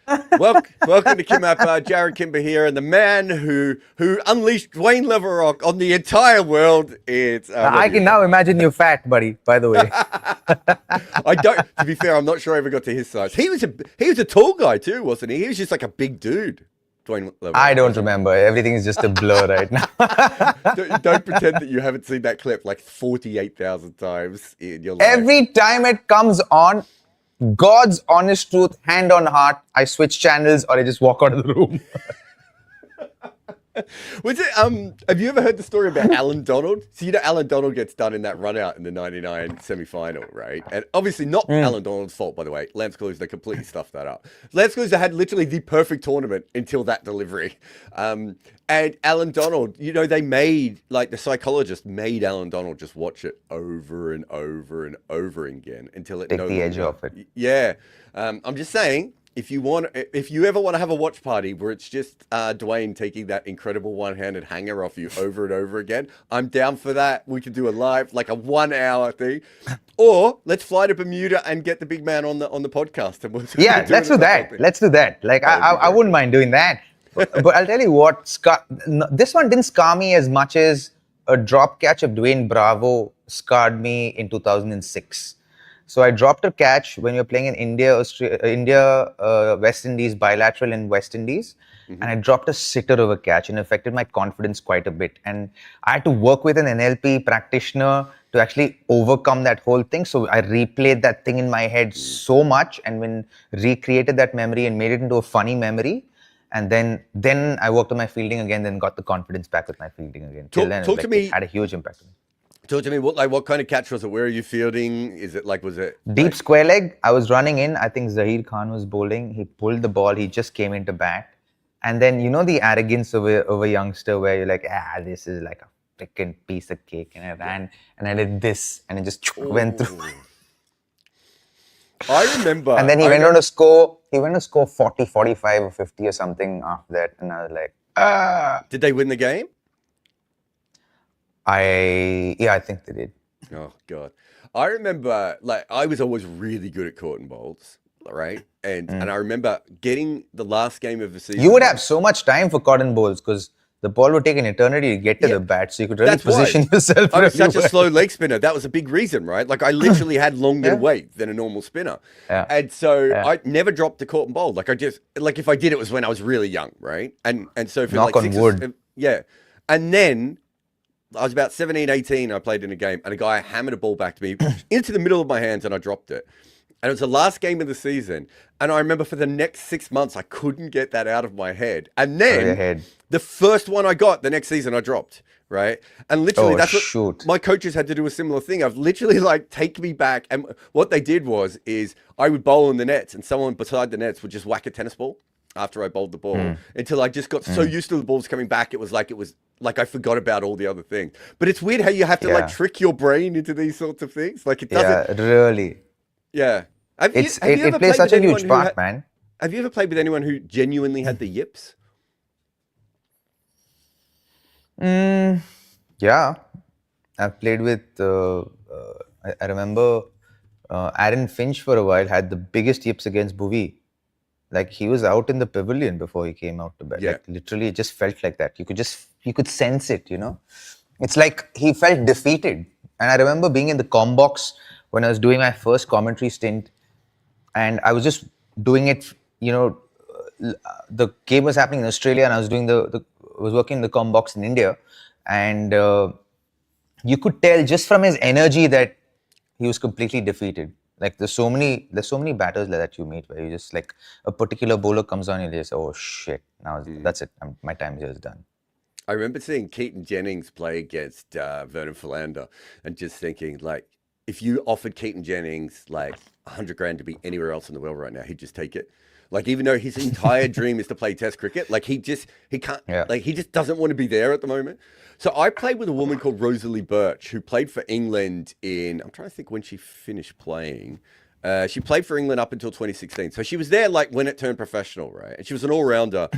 Welcome to KimAppa, Jared Kimber here, and the man who unleashed Dwayne Leverock on the entire world. It's I Robbie can Young. now imagine you fat, buddy, by the way. I don't. To be fair, I'm not sure I ever got to his size. He was a tall guy too, wasn't he? He was just like a big dude. Dwayne I Leverock, don't wasn't remember. Everything is just a blur right now. he? Don't pretend that you haven't seen that clip like 48,000 times in your life. Every time it comes on, God's honest truth, hand on heart, I switch channels or I just walk out of the room. Was it? Have you ever heard the story about Alan Donald? So Alan Donald gets done in that run out in the '99 semi-final, right? And obviously not Alan Donald's fault, by the way. Lance Kaluza completely stuffed that up. Lance Kaluza had literally the perfect tournament until that delivery. And Alan Donald, they made, like, the psychologist made Alan Donald just watch it over and over and over again until it Take the edge off it. Yeah. I'm just saying. If you ever want to have a watch party where it's just Dwayne taking that incredible one-handed hanger off you over and over again, I'm down for that. We can do a live, like a 1 hour thing, or let's fly to Bermuda and get the big man on the podcast. And Yeah, let's do that. Let's do that. Like, I wouldn't mind doing that. But I'll tell you what, this one didn't scar me as much as a drop catch of Dwayne Bravo scarred me in 2006. So I dropped a catch when we were playing in India, West Indies, bilateral in West Indies. And I dropped a sitter of a catch and affected my confidence quite a bit. And I had to work with an NLP practitioner to actually overcome that whole thing. So I replayed that thing in my head so much and when recreated that memory and made it into a funny memory. And then I worked on my fielding again, then got the confidence back with my fielding again. Till then, talk to me. It had a huge impact on me. Talk to me. What kind of catch was it? Where are you fielding? Was it deep square leg? I was running in. I think Zahir Khan was bowling. He pulled the ball. He just came into bat. And then the arrogance of a youngster where you're like, this is like a freaking piece of cake. And I ran and I did this and it just went through. I remember. And then he went on to score. He went to score 40, 45 or 50 or something after that. And I was like, Did they win the game? I think they did. Oh God, I remember, like, I was always really good at caught and bowls, right? And I remember getting the last game of the season. You would have so much time for cotton bowls because the ball would take an eternity to get to the bat, so you could really position yourself. I was such a slow leg spinner. That was a big reason, right? Like, I literally had longer weight than a normal spinner. And so I never dropped a caught and bowl. Like, if I did, it was when I was really young, right? And so for knock like on wood. And then I was about 17, 18, I played in a game, and a guy hammered a ball back to me into the middle of my hands, and I dropped it. And it was the last game of the season. And I remember for the next 6 months, I couldn't get that out of my head. And then the first one I got the next season, I dropped, right? And literally, that's what my coaches had to do a similar thing. I've literally, like, take me back. And what they did is I would bowl in the nets, and someone beside the nets would just whack a tennis ball after I bowled the ball until I just got so used to the balls coming back. It was like I forgot about all the other things. But it's weird how you have to like trick your brain into these sorts of things. Like, it doesn't. Yeah, really. Yeah. It plays such a huge part, man. Have you ever played with anyone who genuinely had the yips? Yeah. I've played with, I remember Aaron Finch for a while had the biggest yips against Bhuvi. Like, he was out in the pavilion before he came out to bed. Like, literally, it just felt like that. You could sense it, It's like he felt defeated. And I remember being in the comm box when I was doing my first commentary stint. And I was just doing it, the game was happening in Australia and I was doing was working in the comm box in India. And you could tell just from his energy that he was completely defeated. Like, there's so many batters like that you meet where you just, like, a particular bowler comes on and you just, oh shit, now that's it. My time here is done. I remember seeing Keaton Jennings play against Vernon Philander and just thinking, like, if you offered Keaton Jennings like 100 grand to be anywhere else in the world right now, he'd just take it. Like, even though his entire dream is to play Test cricket, like, he can't, like, he just doesn't want to be there at the moment. So I played with a woman called Rosalie Birch, who played for England I'm trying to think when she finished playing. She played for England up until 2016. So she was there, like, when it turned professional, right? And she was an all-rounder,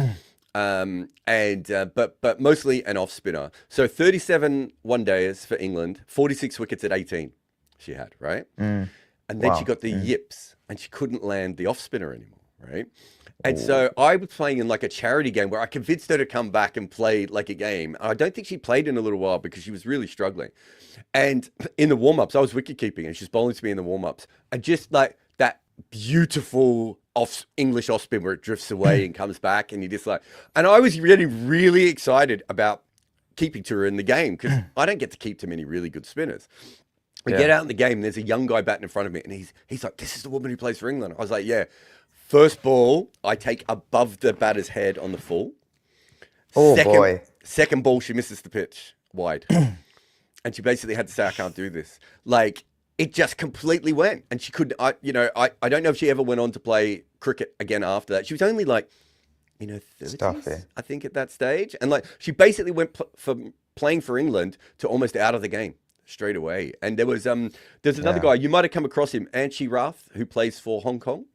but mostly an off-spinner. So 37 one-dayers for England, 46 wickets at 18 she had, right? And then she got the yips, and she couldn't land the off-spinner anymore. right? And so I was playing in like a charity game where I convinced her to come back and play like a game. I don't think she played in a little while because she was really struggling. And in the warm-ups, I was wicket keeping and she's bowling to me in the warm-ups. And just like that beautiful English off spin where it drifts away and comes back and you just like, and I was really, really excited about keeping to her in the game because I don't get to keep too many really good spinners. We get out in the game and there's a young guy batting in front of me and he's like, this is the woman who plays for England. I was like, yeah. First ball, I take above the batter's head on the full. Oh, boy. Second ball, she misses the pitch wide. And she basically had to say, I can't do this. Like, it just completely went. And she couldn't, I don't know if she ever went on to play cricket again after that. She was only like, 30s, I think, at that stage. And like, she basically went from playing for England to almost out of the game straight away. And there's another guy, you might have come across him, Anchi Rath, who plays for Hong Kong.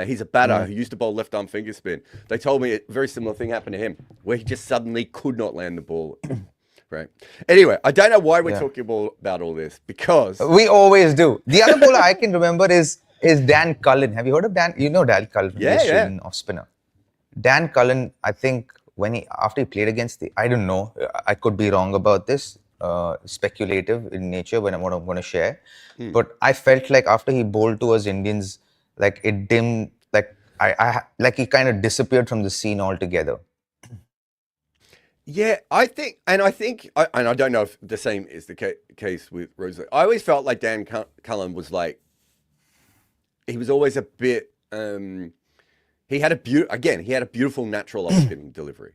He's a batter who used to bowl left arm finger spin. They told me a very similar thing happened to him, where he just suddenly could not land the ball. Right. Anyway, I don't know why we're talking about all this because we always do. The other bowler I can remember is Dan Cullen. Have you heard of Dan? You know Dan Cullen, the Australian off spinner. Dan Cullen, I think after he played against I don't know, I could be wrong about this. Speculative in nature when what I'm going to share, but I felt like after he bowled towards Indians, like it dimmed, like like he kind of disappeared from the scene altogether. Yeah, I think, and I don't know if the same is the case with Rosalie. I always felt like Dan Cullen was like, he was always a bit, he had a beautiful natural off spinning delivery,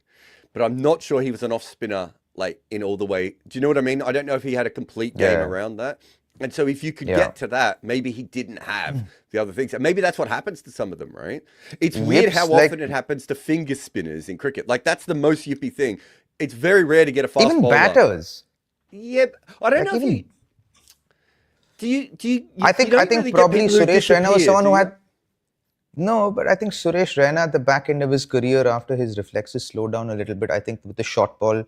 but I'm not sure he was an off spinner like in all the way. Do you know what I mean? I don't know if he had a complete game around that. And so if you could get to that, maybe he didn't have the other things. And maybe that's what happens to some of them, right? It's weird how often it happens to finger spinners in cricket. Like that's the most yippy thing. It's very rare to get a fast bowler. Even batters. Yeah, I don't know if you... Do you I think really probably Suresh Raina was someone who had... No, but I think Suresh Raina at the back end of his career, after his reflexes slowed down a little bit, I think with the short ball,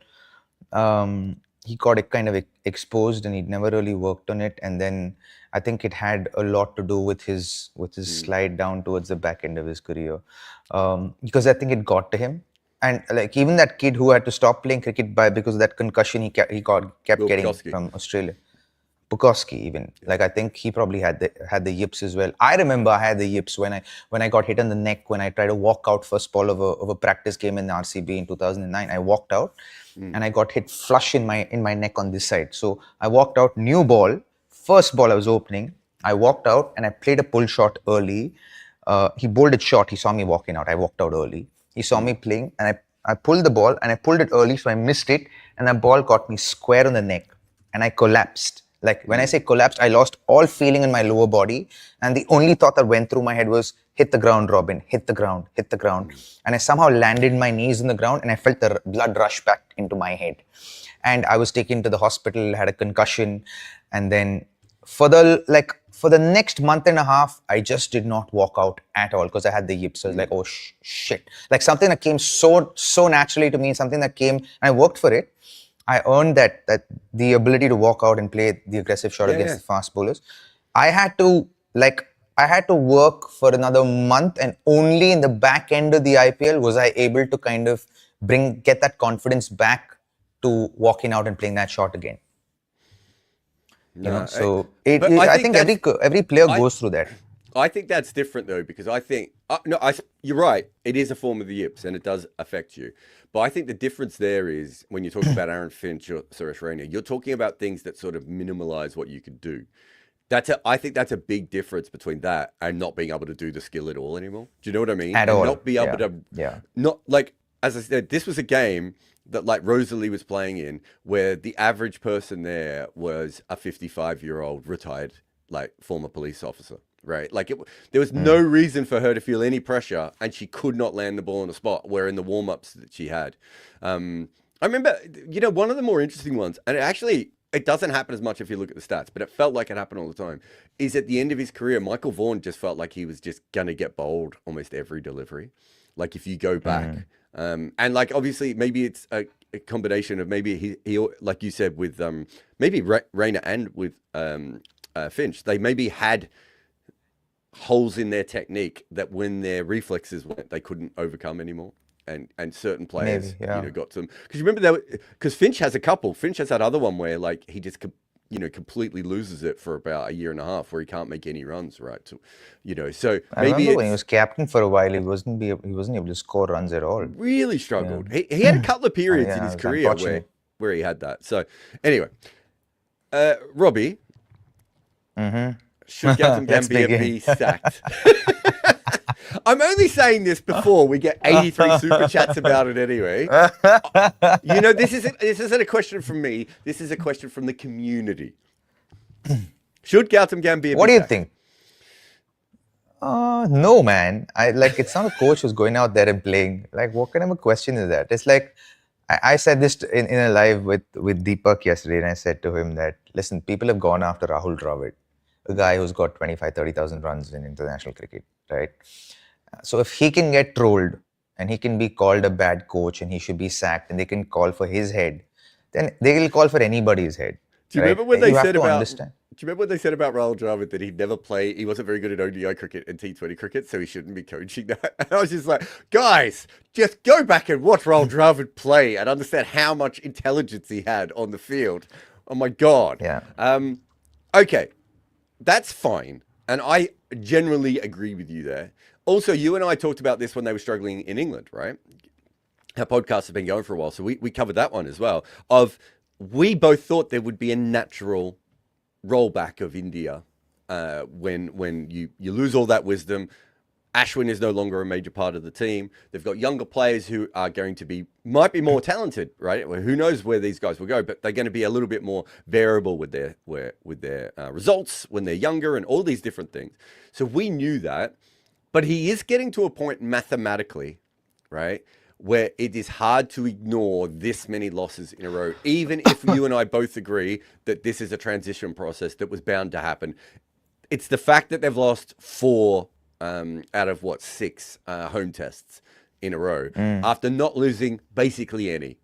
he got it kind of exposed and he'd never really worked on it. And then I think it had a lot to do with his slide down towards the back end of his career. Because I think it got to him. And like even that kid who had to stop playing cricket because of that concussion he kept getting from Australia. Bukowski even. Like I think he probably had the yips as well. I remember I had the yips when I got hit on the neck when I tried to walk out first ball of a practice game in the RCB in 2009. I walked out and I got hit flush in my neck on this side. So I walked out, new ball, first ball I was opening. I walked out and I played a pull shot early. He bowled it short. He saw me walking out. I walked out early. He saw me playing and I pulled the ball and I pulled it early, so I missed it and the ball got me square on the neck and I collapsed. Like when I say collapsed, I lost all feeling in my lower body and the only thought that went through my head was hit the ground, Robin, hit the ground, hit the ground. And I somehow landed my knees on the ground and I felt the blood rush back into my head. And I was taken to the hospital, had a concussion. And then for the next month and a half, I just did not walk out at all because I had the yips. So I was like, oh shit. Like something that came so naturally to me, something that came and I worked for it. I earned that the ability to walk out and play the aggressive shot against the fast bowlers. I had to work for another month and only in the back end of the IPL was I able to kind of get that confidence back to walking out and playing that shot again. I think every player goes through that. I think that's different though, because I think, you're right. It is a form of the yips and it does affect you. But I think the difference there is when you're talking about Aaron Finch or Suresh Raina, you're talking about things that sort of minimalize what you could do. I think that's a big difference between that and not being able to do the skill at all anymore. Do you know what I mean? At all. Not be able to, not like, as I said, this was a game that like Rosalie was playing in where the average person there was a 55-year-old retired, like former police officer. Right, like there was no reason for her to feel any pressure, and she could not land the ball on the spot. Where in the warm-ups that she had, I remember, one of the more interesting ones, and it doesn't happen as much if you look at the stats, but it felt like it happened all the time. Is at the end of his career, Michael Vaughan just felt like he was just gonna get bowled almost every delivery. Like if you go back, and like obviously maybe it's a combination of maybe he like you said with maybe Raina and with Finch, they maybe had holes in their technique that when their reflexes went, they couldn't overcome anymore. And certain players, Maybe, yeah. got some. Because you remember because Finch has a couple. Finch has that other one where like he just completely loses it for about a year and a half, where he can't make any runs, right? So, so I maybe remember when he was captain for a while, he wasn't able to score runs at all. really struggled. He had a couple of periods in his it's career unfortunate. where he had that. So anyway, Robbie, should Gautam Let's Gambhir begin. be sacked? I'm only saying this before we get 83 super chats about it anyway. This isn't a question from me. This is a question from the community. Should Gautam Gambhir What be do you sacked? think? No, man. It's not a coach who's going out there and playing. Like, what kind of a question is that? It's like, I said this in a live with Deepak yesterday, and I said to him that, listen, people have gone after Rahul Dravid, a guy who's got 25, 30,000 runs in international cricket, right? So if he can get trolled and he can be called a bad coach and he should be sacked and they can call for his head, then they will call for anybody's head. Do you right? remember what You they have said to about? understand. Do you remember what they said about Rahul Dravid, that he'd never play? He wasn't very good at ODI cricket and T20 cricket, so he shouldn't be coaching that. And I was just like, guys, just go back and watch Rahul Dravid play and understand how much intelligence he had on the field. Oh my God. Yeah. Okay, that's fine, and I generally agree with you there. Also, you and I talked about this when they were struggling in England, right? Our podcasts have been going for a while, so we covered that one as well. We both thought there would be a natural rollback of India when you lose all that wisdom. Ashwin is no longer a major part of the team. They've got younger players who are going to might be more talented, right? Well, who knows where these guys will go, but they're going to be a little bit more variable with their results when they're younger and all these different things. So we knew that, but he is getting to a point mathematically, right, where it is hard to ignore this many losses in a row, even if you and I both agree that this is a transition process that was bound to happen. It's the fact that they've lost 4 out of 6 home tests in a row after not losing basically any,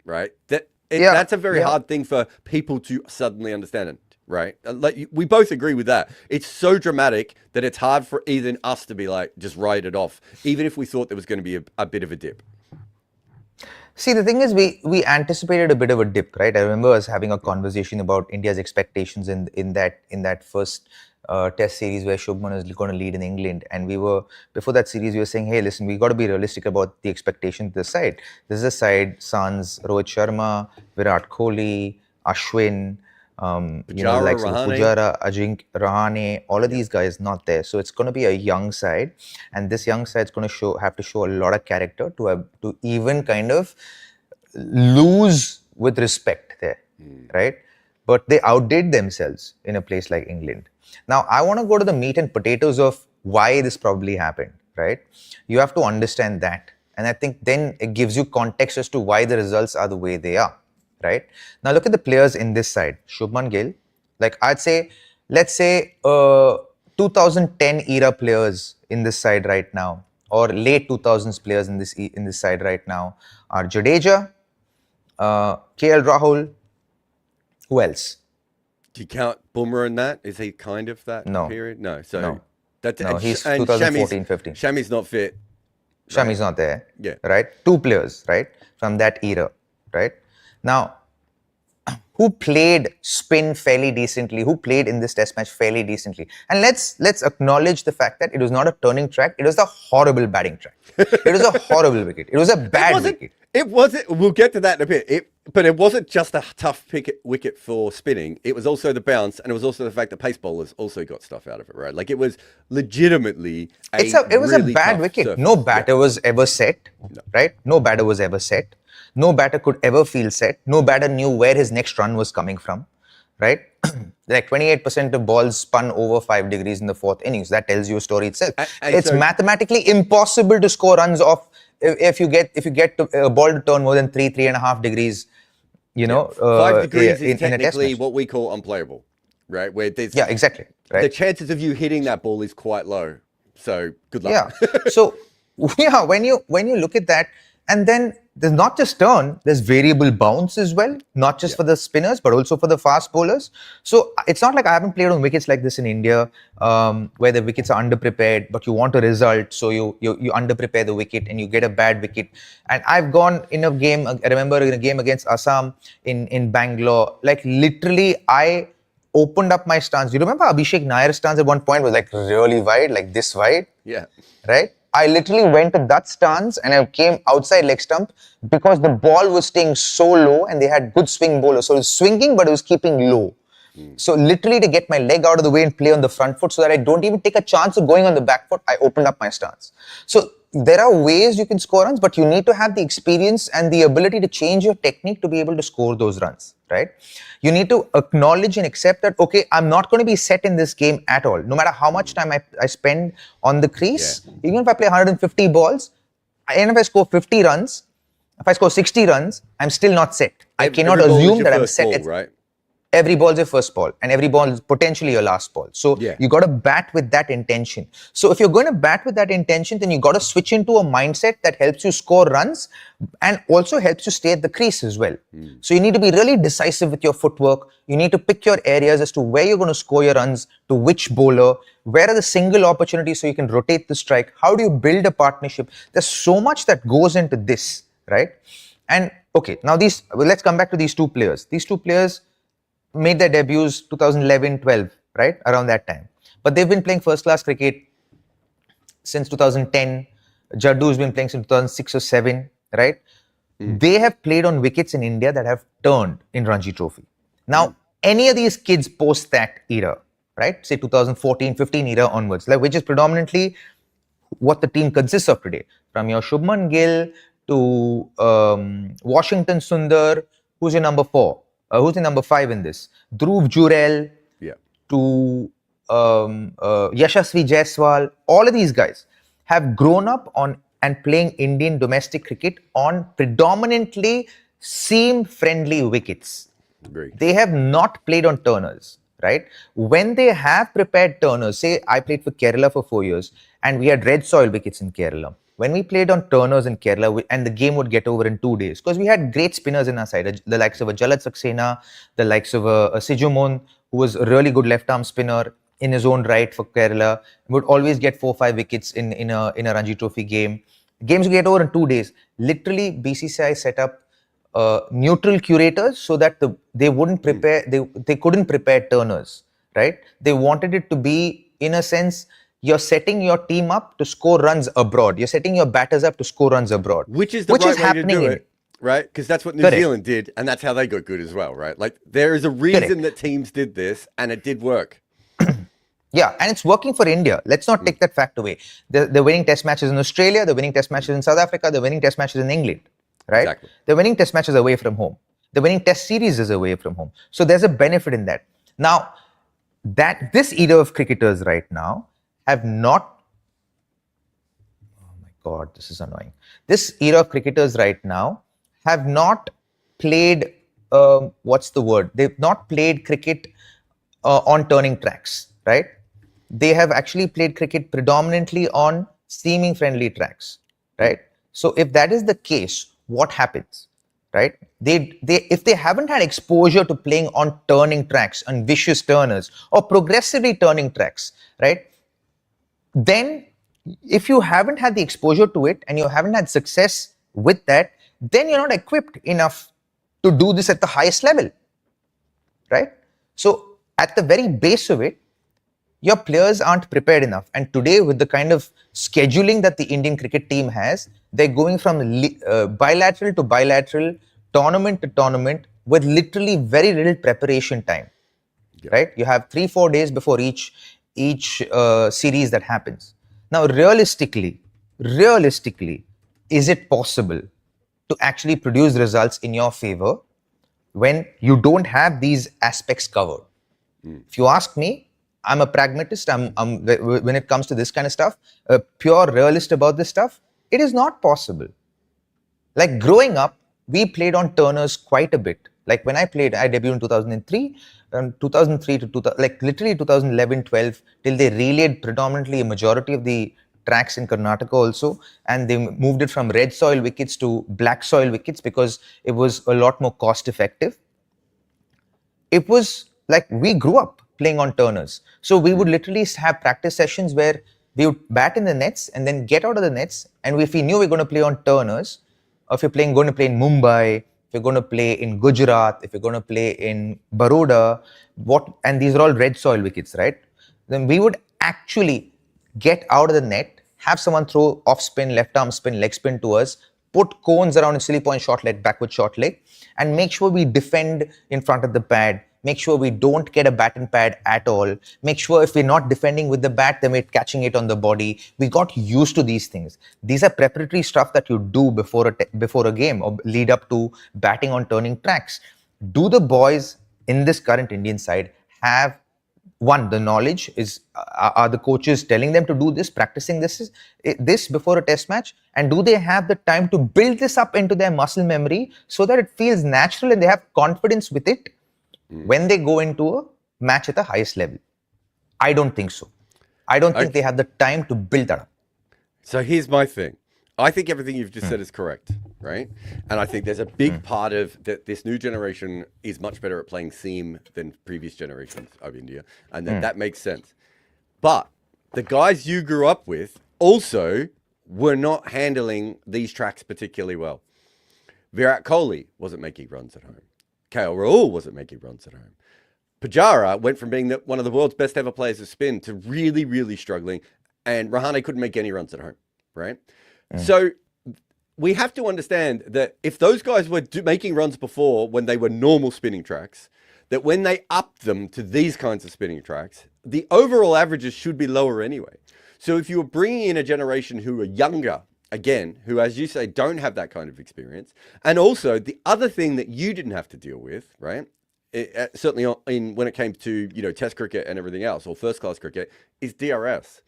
right? That's a very hard thing for people to suddenly understand, right? Like, we both agree with that. It's so dramatic that it's hard for even us to be like, just write it off, even if we thought there was going to be a bit of a dip. See, the thing is, we anticipated a bit of a dip, right? I remember us having a conversation about India's expectations in that first test series where Shubman is going to lead in England, and before that series we were saying, hey, listen, we got to be realistic about the expectations of this side. This is a side: Suns, Rohit Sharma, Virat Kohli, Ashwin, Pujara, Rahane. Pujara, Ajinkya Rahane, all of these guys not there. So it's going to be a young side, and this young side's going to have to show a lot of character to even kind of lose with respect there, right? But they outdid themselves in a place like England. Now, I want to go to the meat and potatoes of why this probably happened, right? You have to understand that. And I think then it gives you context as to why the results are the way they are, right? Now, look at the players in this side. Shubman Gill, like I'd say, let's say 2010 era players in this side right now, or late 2000s players in this side right now are Jadeja, KL Rahul. Who else? Do you count Boomer in that? Is he kind of that No. period? No. So No. that's He's 2014-15. Shami's not fit. Shami's not there. Yeah. Right? 2 players, right? From that era, right? Now, who played spin fairly decently? Who played in this test match fairly decently? And let's acknowledge the fact that it was not a turning track. It was a horrible batting track. It was a horrible wicket. It was a bad wicket. It wasn't. We'll get to that in a bit. But it wasn't just a tough wicket for spinning. It was also the bounce, and it was also the fact that pace bowlers also got stuff out of it, right? Like, it was legitimately it was really a bad tough wicket. surface. No batter was ever set, right? No batter was ever set. No batter could ever feel set. No batter knew where his next run was coming from, right? Like 28% of balls spun over 5 degrees in the 4th innings. That tells you a story itself. It's mathematically impossible to score runs off if you get a ball to turn more than 3.5 degrees. 5 degrees is in a test technically match. what we call unplayable, right? Where there's exactly. Right. the chances of you hitting that ball is quite low. So good luck. Yeah. So when you look at that, And then there's not just turn, there's variable bounce as well, not just for the spinners, but also for the fast bowlers. So it's not like I haven't played on wickets like this in India, where the wickets are underprepared, but you want a result. So you underprepare the wicket and you get a bad wicket. And I've gone in a game, I remember in a game against Assam in Bangalore, like literally I opened up my stance. You remember Abhishek Nair's stance at one point was like really wide, like this wide? Yeah. Right? I literally went to that stance and I came outside leg stump because the ball was staying so low and they had good swing bowlers. So it was swinging, but it was keeping low. So literally to get my leg out of the way and play on the front foot so that I don't even take a chance of going on the back foot, I opened up my stance. So there are ways you can score runs, but you need to have the experience and the ability to change your technique to be able to score those runs, right? You need to acknowledge and accept that, okay, I'm not going to be set in this game at all. No matter how much time I spend on the crease, even if I play 150 balls, and if I score 50 runs, if I score 60 runs, I'm still not set. I cannot assume that I'm set. Ball, right? Every ball is your first ball and every ball is potentially your last ball. So you got to bat with that intention. So if you're going to bat with that intention, then you got to switch into a mindset that helps you score runs and also helps you stay at the crease as well. So you need to be really decisive with your footwork. You need to pick your areas as to where you're going to score your runs, to which bowler, where are the single opportunities so you can rotate the strike. How do you build a partnership? There's so much that goes into this, right? And okay, now let's come back to these two players. These two players made their debuts 2011-12, right? Around that time. But they've been playing first-class cricket since 2010. Jaddu's been playing since 2006 or 7, right? They have played on wickets in India that have turned in Ranji Trophy. Now, any of these kids post that era, right? Say 2014-15 era onwards, like, which is predominantly what the team consists of today. From your Shubman Gill to Washington Sundar, who's your number 4? Who's the number 5 in this? Dhruv Jurel to Yashasvi Jaiswal. All of these guys have grown up on and playing Indian domestic cricket on predominantly seam-friendly wickets. Agreed. They have not played on turners, right? When they have prepared turners, say I played for Kerala for 4 years and we had red soil wickets in Kerala. When we played on turners in Kerala, and the game would get over in 2 days, because we had great spinners in our side, the likes of a Jalaj Saxena, the likes of a Sijumon, who was a really good left-arm spinner in his own right for Kerala, would always get 4-5 wickets in a Ranji Trophy game. Games would get over in 2 days. Literally, BCCI set up neutral curators so that they wouldn't prepare, they couldn't prepare turners, right? They wanted it to be, in a sense, you're setting your team up to score runs abroad. You're setting your batters up to score runs abroad. Which is the right way to do it, right? Because that's what New Zealand did, and that's how they got good as well, right? Like, there is a reason that teams did this, and it did work. Yeah, and it's working for India. Let's not take that fact away. They're winning test matches in Australia, they're winning test matches in South Africa, they're winning test matches in England, right? Exactly. They're winning test matches away from home. They're winning test series away from home. So there's a benefit in that. Now, this era of cricketers right now have not... Oh my God, this is annoying. This era of cricketers right now have not played... what's the word? They've not played cricket on turning tracks, right? They have actually played cricket predominantly on seaming friendly tracks, right? So if that is the case, what happens, right? If they haven't had exposure to playing on turning tracks, on vicious turners or progressively turning tracks, right? Then if you haven't had the exposure to it and you haven't had success with that, then you're not equipped enough to do this at the highest level, right? So at the very base of it, your players aren't prepared enough. And today, with the kind of scheduling that the Indian cricket team has, they're going from bilateral to bilateral, tournament to tournament, with literally very little preparation time, right? You have 3-4 days before each series that happens. Now, realistically, is it possible to actually produce results in your favor when you don't have these aspects covered? If you ask me, I'm a pragmatist. When it comes to this kind of stuff, a pure realist about this stuff, it is not possible. Like growing up, we played on turners quite a bit. Like when I debuted in 2003, 2003 to literally 2011-12, till they relayed predominantly a majority of the tracks in Karnataka also, and they moved it from red soil wickets to black soil wickets because it was a lot more cost effective. It was like we grew up playing on turners. So we would literally have practice sessions where we would bat in the nets and then get out of the nets. And if we knew we were going to play on turners, or if you're going to play in Mumbai, if you're going to play in Gujarat, if you're going to play in Baroda, and these are all red soil wickets, right? Then we would actually get out of the net, have someone throw off spin, left arm spin, leg spin to us, put cones around a silly point short leg, backward short leg, and make sure we defend in front of the pad. Make sure we don't get a bat and pad at all. Make sure if we're not defending with the bat, then we're catching it on the body. We got used to these things. These are preparatory stuff that you do before a game or lead up to batting on turning tracks. Do the boys in this current Indian side have the knowledge? Are the coaches telling them to do this, practicing this before a test match? And do they have the time to build this up into their muscle memory so that it feels natural and they have confidence with it when they go into a match at the highest level? I don't think so. I don't think they have the time to build that up. So here's my thing. I think everything you've just said is correct, right? And I think there's a big part of that. This new generation is much better at playing seam than previous generations of India, and that makes sense. But the guys you grew up with also were not handling these tracks particularly well. Virat Kohli wasn't making runs at home. KL Rahul wasn't making runs at home. Pujara went from being one of the world's best ever players of spin to really, really struggling, and Rahane couldn't make any runs at home, right? So we have to understand that if those guys were making runs before when they were normal spinning tracks, that when they upped them to these kinds of spinning tracks, the overall averages should be lower anyway. So if you were bringing in a generation who are younger, again, who, as you say, don't have that kind of experience, and also the other thing that you didn't have to deal with, right? Certainly when it came to, Test cricket and everything else, or first class cricket, is DRS.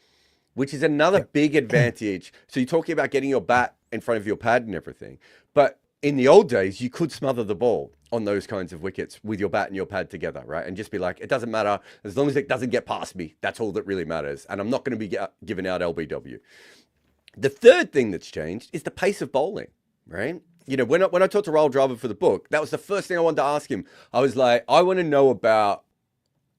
Which is another big advantage. So you're talking about getting your bat in front of your pad and everything. But in the old days, you could smother the ball on those kinds of wickets with your bat and your pad together, right? And just be like, it doesn't matter. As long as it doesn't get past me, that's all that really matters. And I'm not going to be giving out LBW. The third thing that's changed is the pace of bowling, right? When I talked to Rahul Dravid for the book, that was the first thing I wanted to ask him. I was like, I want to know about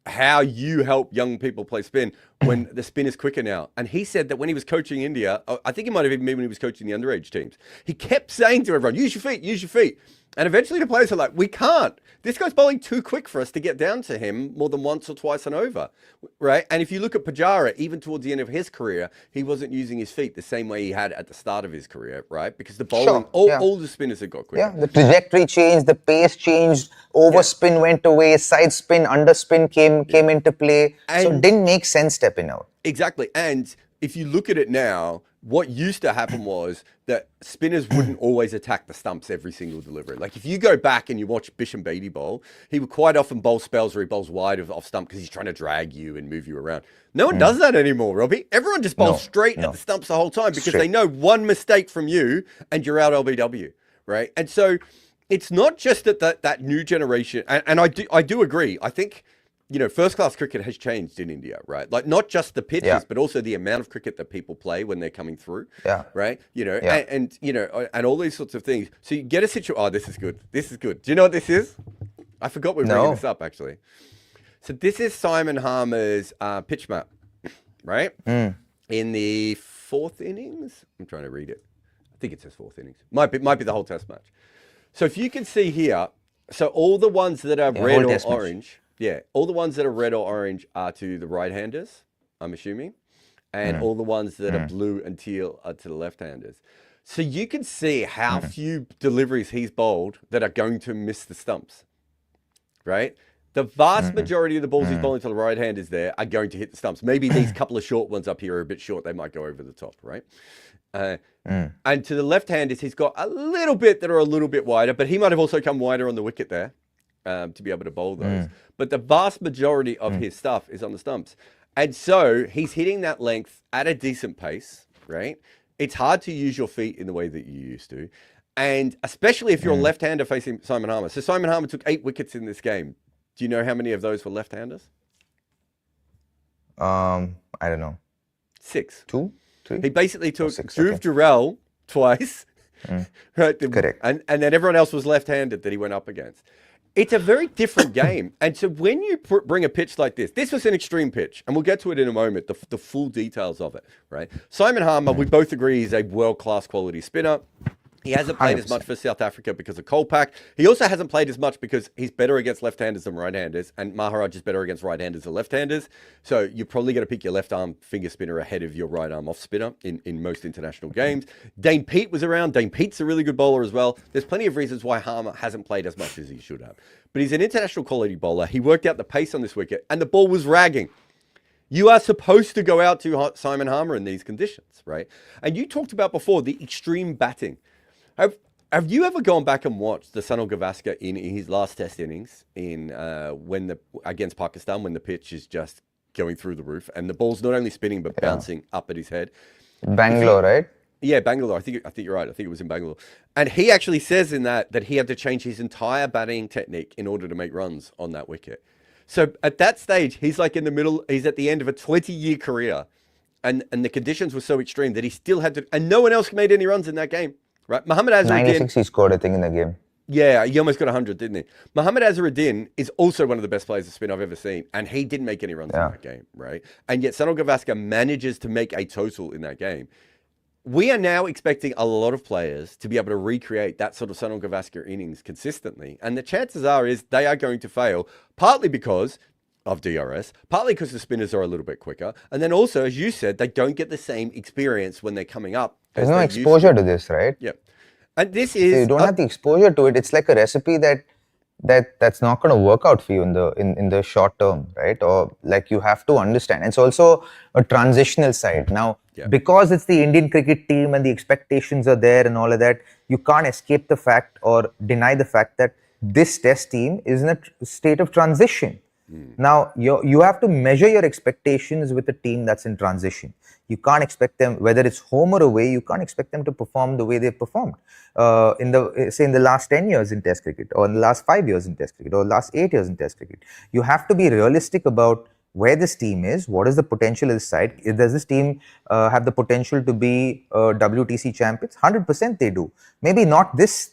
how you help young people play spin when the spin is quicker now. And he said that when he was coaching India, I think it might have even been when he was coaching the underage teams, he kept saying to everyone, use your feet, use your feet. And eventually the players are like, we can't. This guy's bowling too quick for us to get down to him more than once or twice and over, right? And if you look at Pujara, even towards the end of his career, he wasn't using his feet the same way he had at the start of his career, right? Because the bowling, all the spinners had got quicker. Yeah, the trajectory changed, the pace changed, overspin went away, side spin, underspin came into play. So it didn't make sense stepping out. Exactly. And if you look at it now, what used to happen was that spinners wouldn't always attack the stumps every single delivery. Like if you go back and you watch Bisham Beatty bowl, he would quite often bowl spells where he bowls wide off stump because he's trying to drag you and move you around. No one does that anymore, Robbie. Everyone just bowls straight at the stumps the whole time because they know one mistake from you and you're out LBW, right? And so it's not just that new generation, and I do agree. I think first class cricket has changed in India, right? Like not just the pitches, but also the amount of cricket that people play when they're coming through, right? And all these sorts of things. So you get a situation. Oh, this is good. This is good. Do you know what this is? I forgot we're bringing this up actually. So this is Simon Harmer's pitch map, right? In the fourth innings. I'm trying to read it. I think it says fourth innings. Might be the whole test match. So if you can see here, so all the ones that are red or orange. Yeah, all the ones that are red or orange are to the right-handers, I'm assuming, and all the ones that are blue and teal are to the left-handers. So you can see how few deliveries he's bowled that are going to miss the stumps, right? The vast majority of the balls he's bowling to the right-handers there are going to hit the stumps. Maybe these couple of short ones up here are a bit short. They might go over the top, right? And to the left-handers, he's got a little bit that are a little bit wider, but he might have also come wider on the wicket there. To be able to bowl those. But the vast majority of his stuff is on the stumps. And so he's hitting that length at a decent pace, right? It's hard to use your feet in the way that you used to. And especially if you're a left-hander facing Simon Harmer. So Simon Harmer took 8 wickets in this game. Do you know how many of those were left-handers? I don't know. 6. 2? He basically took six, Dhruv okay. Jurel twice, right? Correct. And then everyone else was left-handed that he went up against. It's a very different game. And so when you bring a pitch like this was an extreme pitch, and we'll get to it in a moment, the full details of it, right? Simon Harmer, we both agree, is a world-class quality spinner. He hasn't played 100%. as much for South Africa because of Kolpak. He also hasn't played as much because he's better against left-handers than right-handers, and Maharaj is better against right-handers than left-handers. So you're probably going to pick your left-arm finger spinner ahead of your right-arm off spinner in most international games. Dane Pete was around. Dane Pete's a really good bowler as well. There's plenty of reasons why Harmer hasn't played as much as he should have. But he's an international quality bowler. He worked out the pace on this wicket, and the ball was ragging. You are supposed to go out to Simon Harmer in these conditions, right? And you talked about before the extreme batting. Have you ever gone back and watched the Sunil Gavaskar in his last Test innings against Pakistan when the pitch is just going through the roof and the ball's not only spinning but bouncing up at his head? Bangalore, right? Yeah, Bangalore. I think you're right. I think it was in Bangalore. And he actually says in that he had to change his entire batting technique in order to make runs on that wicket. So at that stage, he's like in the middle. He's at the end of a 20-year career, and the conditions were so extreme that he still had to. And no one else made any runs in that game. Right, Mohammad Azharuddin. 96 he scored, I think, in the game. Yeah, he almost got 100, didn't he? Mohammad Azharuddin is also one of the best players of spin I've ever seen, and he didn't make any runs in that game, right? And yet Sunil Gavaskar manages to make a total in that game. We are now expecting a lot of players to be able to recreate that sort of Sunil Gavaskar innings consistently, and the chances is they are going to fail, partly because of DRS, partly because the spinners are a little bit quicker, and then also, as you said, they don't get the same experience when they're coming up. There's no exposure to this, right? Yeah. And this is... So you don't have the exposure to it. It's like a recipe that's not going to work out for you in the short term, right? Or like you have to understand. It's also a transitional side. Now, because it's the Indian cricket team and the expectations are there and all of that, you can't escape the fact or deny the fact that this Test team is in a state of transition. Now, you have to measure your expectations with a team that's in transition. You can't expect them, whether it's home or away, you can't expect them to perform the way they've performed in the last 10 years in Test cricket, or in the last 5 years in Test cricket, or the last 8 years in Test cricket. You have to be realistic about where this team is, what is the potential of this side. Does this team have the potential to be WTC champions? 100% they do. Maybe not this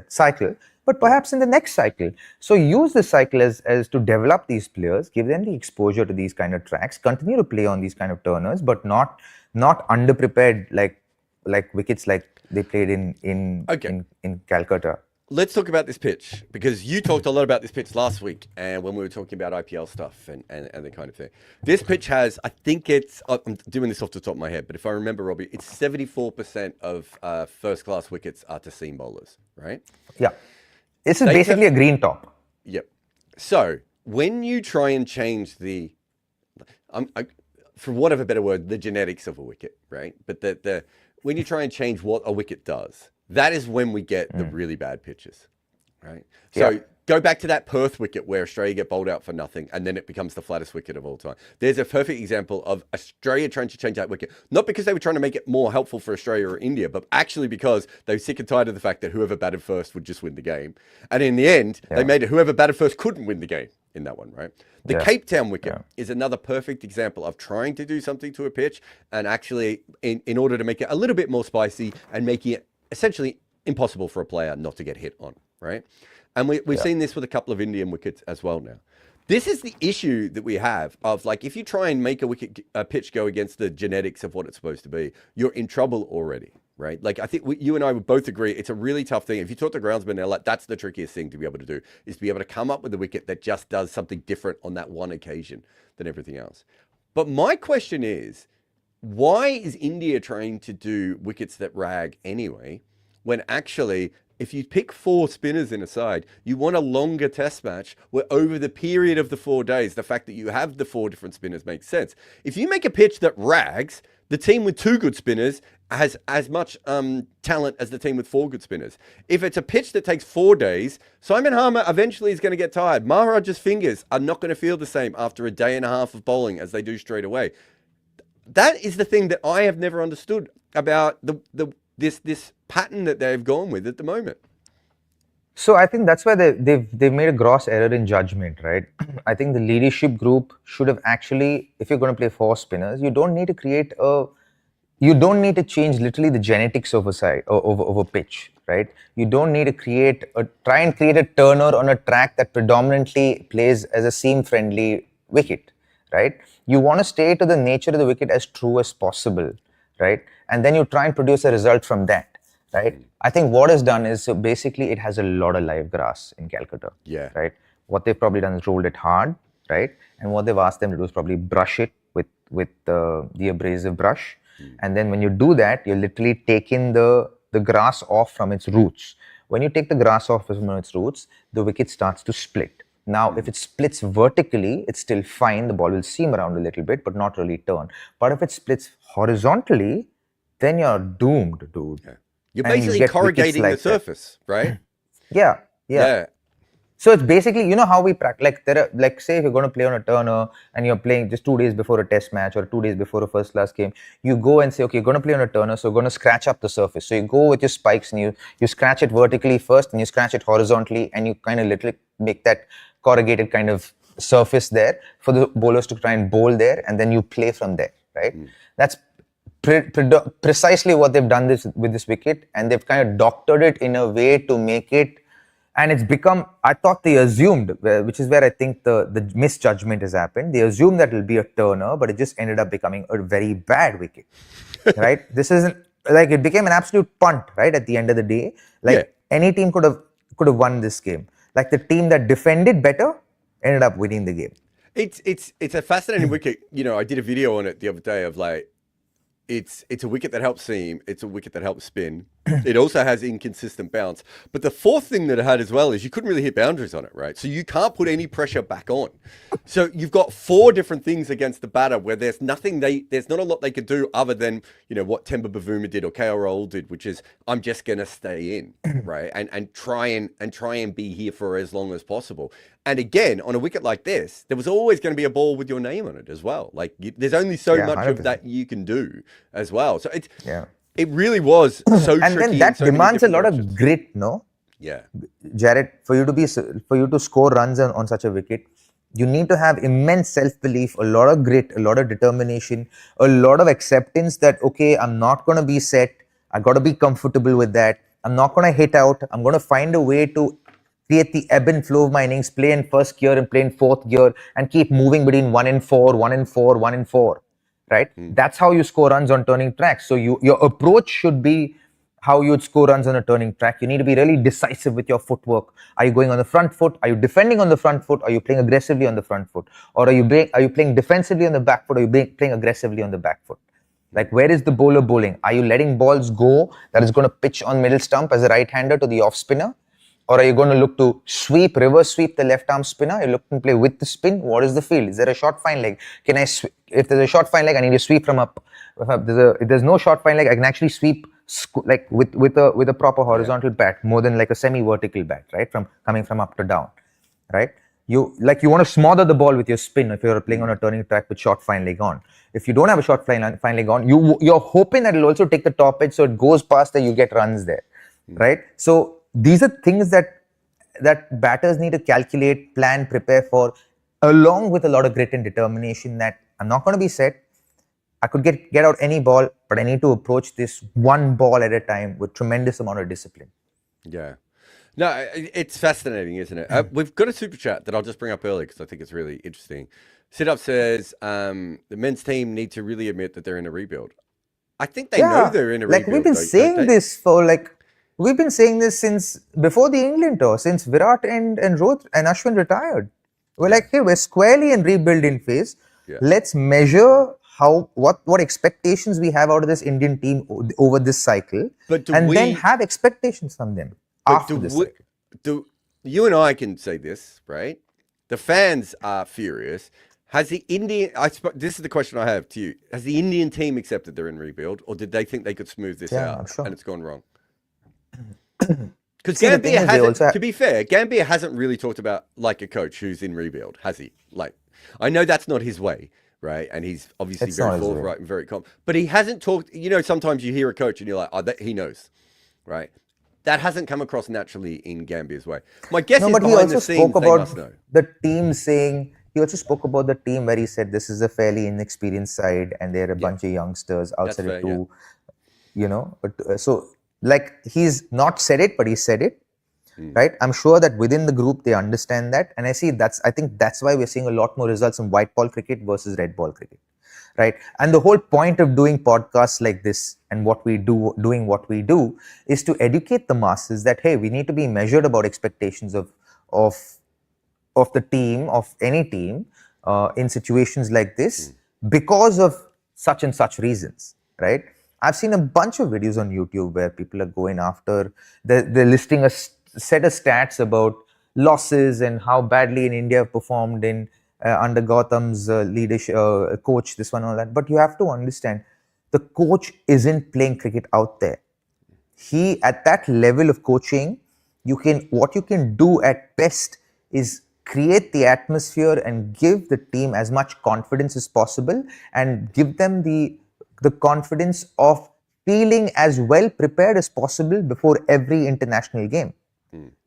cycle, but perhaps in the next cycle. So use this cycle as to develop these players, give them the exposure to these kind of tracks, continue to play on these kind of turners, but not underprepared like wickets like they played in Calcutta. Let's talk about this pitch, because you talked a lot about this pitch last week and when we were talking about IPL stuff and the kind of thing. This pitch has, I think I'm doing this off the top of my head, but if I remember, Robbie, it's 74% of first-class wickets are to seam bowlers, right? Yeah. This is basically a green top. Yep. So when you try and change for want of a better word, the genetics of a wicket, right? But when you try and change what a wicket does, that is when we get the really bad pitches, right? So go back to that Perth wicket where Australia get bowled out for nothing, and then it becomes the flattest wicket of all time. There's a perfect example of Australia trying to change that wicket, not because they were trying to make it more helpful for Australia or India, but actually because they were sick and tired of the fact that whoever batted first would just win the game. And in the end, they made it whoever batted first couldn't win the game in that one, right? The Cape Town wicket is another perfect example of trying to do something to a pitch and actually, in order to make it a little bit more spicy and making it essentially impossible for a player not to get hit on, right? And we've seen this with a couple of Indian wickets as well now. This is the issue that we have of, like, if you try and make a pitch go against the genetics of what it's supposed to be, you're in trouble already, right? Like, I think you and I would both agree it's a really tough thing. If you talk to groundsmen, they're like, that's the trickiest thing to be able to do, is to be able to come up with a wicket that just does something different on that one occasion than everything else. But my question is, why is India trying to do wickets that rag anyway, when actually, if you pick 4 spinners in a side, you want a longer test match where over the period of the 4 days, the fact that you have the 4 different spinners makes sense. If you make a pitch that rags, the team with 2 good spinners has as much talent as the team with 4 good spinners. If it's a pitch that takes 4 days, Simon Harmer eventually is going to get tired. Maharaj's fingers are not going to feel the same after a day and a half of bowling as they do straight away. That is the thing that I have never understood about this pattern that they've gone with at the moment. So I think that's why they've made a gross error in judgment, right? I think the leadership group should have actually, if you're going to play four spinners, you don't need to change literally the genetics of a side of a pitch, right? You don't need to try and create a turner on a track that predominantly plays as a seam friendly wicket, right? You want to stay to the nature of the wicket as true as possible, right? And then you try and produce a result from that, right? I think what is done is, so basically it has a lot of live grass in Calcutta, Yeah. right? What they've probably done is rolled it hard, right? And what they've asked them to do is probably brush it with the abrasive brush. And then when you do that, you're literally taking the grass off from its roots. When you take the grass off from its roots, the wicket starts to split. Now, if it splits vertically, it's still fine. The ball will seam around a little bit, but not really turn. But if it splits horizontally, then you're doomed, dude. Yeah. You're And you basically get wickets corrugating the like that. surface, right? Yeah. So it's basically, you know how we practice, like say if you're going to play on a turner and you're playing just 2 days before a test match or 2 days before a first class game, you go and say, okay, you're going to play on a turner, so you're going to scratch up the surface. So you go with your spikes and you scratch it vertically first and you scratch it horizontally and you kind of literally make that corrugated kind of surface there for the bowlers to try and bowl there, and then you play from there, right? That's precisely what they've done with this wicket, and they've kind of doctored it in a way to make it. And it's become, I thought they assumed, which is where I think the misjudgment has happened. They assumed that it'll be a turner, but it just ended up becoming a very bad wicket, right? This isn't, like, it became an absolute punt, right? At the end of the day, like any team could have won this game. Like the team that defended better ended up winning the game. It's a fascinating wicket. You know, I did a video on it the other day of like, it's a wicket that helps seam. It's a wicket that helps spin. It also has inconsistent bounce. But the fourth thing that it had as well is you couldn't really hit boundaries on it, right? So you can't put any pressure back on. So you've got four different things against the batter where there's nothing there's not a lot they could do other than, you know, what Temba Bavuma did or KL Rahul did, which is I'm just gonna stay in, right? And try and be here for as long as possible. And again, on a wicket like this, there was always going to be a ball with your name on it as well. Like there's only so much 100%. of that you can do as well. So it's Yeah. it really was so And tricky. then that so many demands a different lot directions. of grit, no? Yeah. Jared, for you to score runs on such a wicket, you need to have immense self-belief, a lot of grit, a lot of determination, a lot of acceptance that, okay, I'm not going to be set. I got to be comfortable with that. I'm not going to hit out. I'm going to find a way to create the ebb and flow of my innings, play in first gear and play in fourth gear, and keep moving between 1 and 4, 1 and 4, 1 and 4. Right? That's how you score runs on turning tracks. So your approach should be how you would score runs on a turning track. You need to be really decisive with your footwork. Are you going on the front foot? Are you defending on the front foot? Are you playing aggressively on the front foot? Or are you playing defensively on the back foot? Or are you playing aggressively on the back foot? Like, where is the bowler bowling? Are you letting balls go that is going to pitch on middle stump as a right-hander to the off spinner? Or are you going to look to reverse sweep the left arm spinner? You're looking to play with the spin. What is the field? Is there a short fine leg? If there's a short fine leg, I need to sweep from up. If there's no short fine leg, I can actually sweep like with a proper horizontal bat, more than like a semi-vertical bat, right? Coming from up to down, right? You want to smother the ball with your spin if you're playing on a turning track with short fine leg on. If you don't have a short fine leg on, you're hoping that it'll also take the top edge, so it goes past that you get runs there, right? So these are things that batters need to calculate, plan, prepare for, along with a lot of grit and determination that I'm not going to be set. I could get out any ball, but I need to approach this one ball at a time with tremendous amount of discipline. Yeah. No, it's fascinating, isn't it? We've got a super chat that I'll just bring up early because I think it's really interesting. Sit Up says the men's team need to really admit that they're in a rebuild. I think they know they're in a rebuild. Like we've been saying this we've been saying this since before the England tour, since Virat and Ashwin retired. We're like, hey, we're squarely in rebuilding phase. Yeah. Let's measure what expectations we have out of this Indian team over this cycle, then have expectations from them after this cycle. You and I can say this, right? The fans are furious. Has the Indian? This is the question I have to you. Has the Indian team accepted they're in rebuild, or did they think they could smooth this out and it's gone wrong? Because Gambhir hasn't. To be fair, Gambhir hasn't really talked about like a coach who's in rebuild, has he? Like, I know that's not his way, right? And he's obviously very forthright and very calm. But he hasn't talked. You know, sometimes you hear a coach and you're like, oh, he knows, right? that hasn't come across naturally in Gambhia's way. My guess No, is but he behind the also scenes spoke they about must know. the team saying, he also spoke about the team where he said this is a fairly inexperienced side and they're a bunch of youngsters That's outside fair, of two, you know. But, so, like, he's not said it, but he said it, right? I'm sure that within the group they understand that. And I think that's why we're seeing a lot more results in white ball cricket versus red ball cricket. Right. And the whole point of doing podcasts like this and what we do, is to educate the masses that, hey, we need to be measured about expectations of the team, of any team, in situations like this because of such and such reasons, right? I've seen a bunch of videos on YouTube where people are going after, they're listing a set of stats about losses and how badly in India performed in under Gautam's leadership, coach, this one, all that. But you have to understand, the coach isn't playing cricket out there. He, at that level of coaching, what you can do at best is create the atmosphere and give the team as much confidence as possible and give them the confidence of feeling as well prepared as possible before every international game.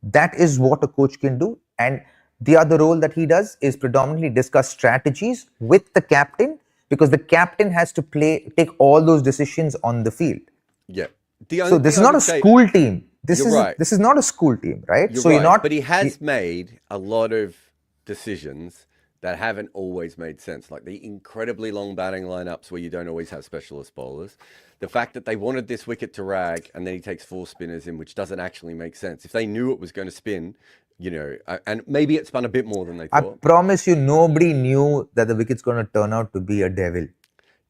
That is what a coach can do. And the other role that he does is predominantly discuss strategies with the captain, because the captain has to take all those decisions on the field. Yeah. So this is not a school team. This is not a school team, right? You're so right. you're not. But he has made a lot of decisions that haven't always made sense, like the incredibly long batting lineups where you don't always have specialist bowlers. The fact that they wanted this wicket to rag and then he takes 4 spinners in, which doesn't actually make sense. If they knew it was going to spin, you know, and maybe it spun a bit more than they thought. I promise you, nobody knew that the wicket's going to turn out to be a devil.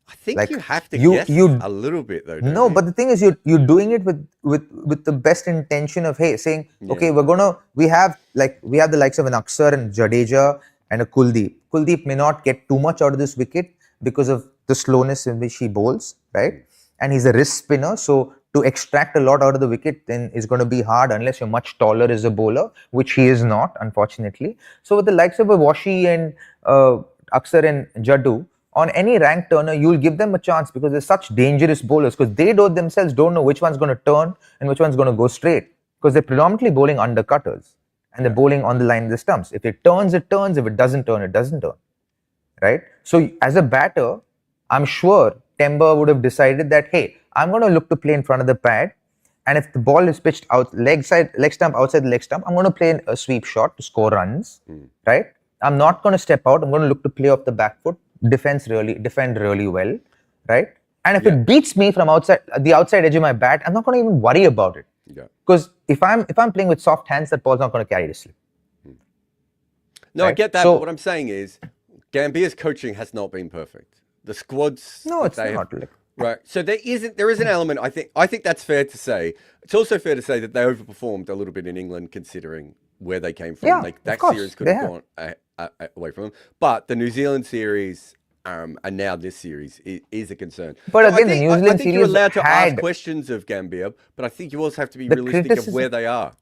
I think you have to guess a little bit though. No, but the thing is, you're doing it with the best intention of, hey, saying, okay, we have the likes of an Youngster and Jadeja and a Kuldeep. Kuldeep may not get too much out of this wicket because of the slowness in which he bowls, right? And he's a wrist spinner, so to extract a lot out of the wicket then is going to be hard unless you're much taller as a bowler, which he is not, unfortunately. So with the likes of a Washi and Youngster and Jaddu, on any rank turner, you'll give them a chance because they're such dangerous bowlers, because they themselves don't know which one's going to turn and which one's going to go straight, because they're predominantly bowling undercutters and they're bowling on the line of the stumps. If it turns, it turns. If it doesn't turn, it doesn't turn. Right? So as a batter, I'm sure Temba would have decided that, hey, I'm going to look to play in front of the pad, and if the ball is pitched out leg stump, outside the leg stump, I'm going to play a sweep shot to score runs. Right? I'm not going to step out. I'm going to look to play off the back foot, defend really well, right? And if it beats me from the outside edge of my bat, I'm not going to even worry about it. Because if I'm playing with soft hands, that ball's not going to carry the slip. No, right? I get that. So, but what I'm saying is, Gambhia's coaching has not been perfect. The squads. No, it's not. Right. So there is an element. I think that's fair to say. It's also fair to say that they overperformed a little bit in England, considering where they came from. Yeah, that series could have gone away from them. But the New Zealand series and now this series is a concern. But again, the New Zealand series you're allowed to ask questions of Gambhia, but I think you also have to be realistic of where they are.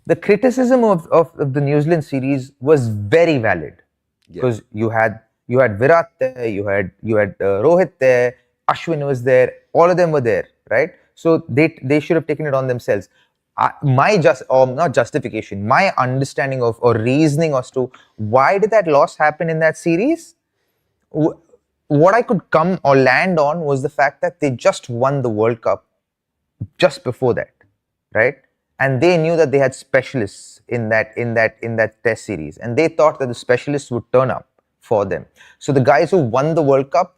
The criticism of the New Zealand series was very valid, because you had Virat there, you had Rohit there, Ashwin was there, all of them were there, right? So they should have taken it on themselves. Not justification, my understanding of or reasoning as to why did that loss happen in that series, what I could come or land on was the fact that they just won the World Cup just before that, right? And they knew that they had specialists in that test series, and they thought that the specialists would turn up for them. So the guys who won the World Cup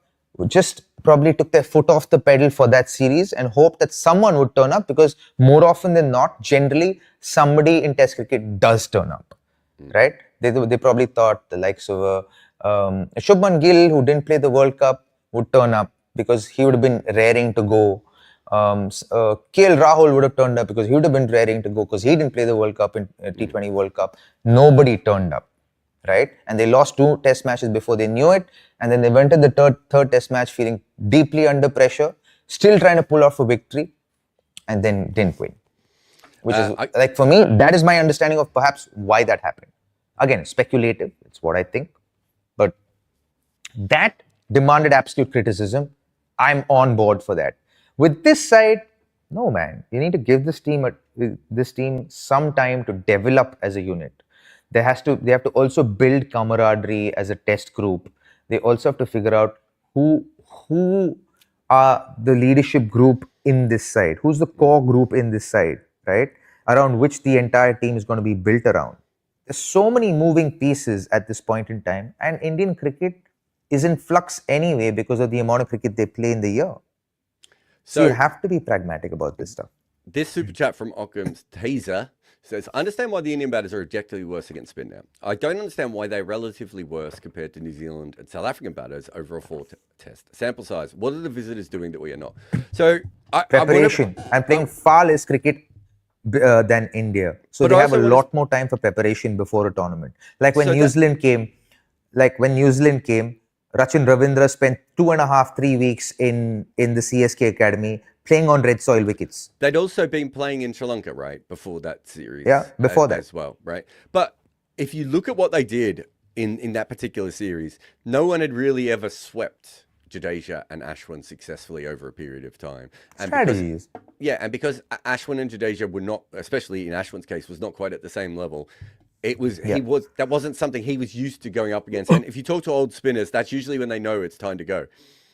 just probably took their foot off the pedal for that series and hoped that someone would turn up, because more often than not, generally somebody in test cricket does turn up, right? They probably thought the likes of Shubman Gill, who didn't play the World Cup, would turn up because he would have been raring to go. KL Rahul would have turned up because he would have been raring to go because he didn't play the World Cup in T20 World Cup. Nobody turned up, right? And they lost 2 test matches before they knew it, and then they went to the third test match feeling deeply under pressure, still trying to pull off a victory, and then didn't win. Which is, for me, that is my understanding of perhaps why that happened. Again, speculative, it's what I think. But that demanded absolute criticism. I'm on board for that. With this side, no, man, you need to give this team this team some time to develop as a unit. They have to also build camaraderie as a test group. They also have to figure out who are the leadership group in this side, who's the core group in this side, right? Around which the entire team is going to be built around. There's so many moving pieces at this point in time, and Indian cricket is in flux anyway because of the amount of cricket they play in the year. So you have to be pragmatic about this stuff. This super chat from Occam's teaser says, I understand why the Indian batters are objectively worse against spin now. I don't understand why they're relatively worse compared to New Zealand and South African batters over a test. Sample size. What are the visitors doing that we are not? So preparation. I'm playing far less cricket than India. So they have a lot more time for preparation before a tournament. Like when New Zealand came, Rachin Ravindra spent 2.5-3 weeks in the CSK academy playing on red soil wickets. They'd also been playing in Sri Lanka, right, before that series. Yeah, before that as well, right? But if you look at what they did in that particular series, no one had really ever swept Jadeja and Ashwin successfully over a period of time. And strategies. Because Ashwin and Jadeja were not, especially in Ashwin's case, was not quite at the same level. That wasn't something he was used to going up against. And if you talk to old spinners, that's usually when they know it's time to go.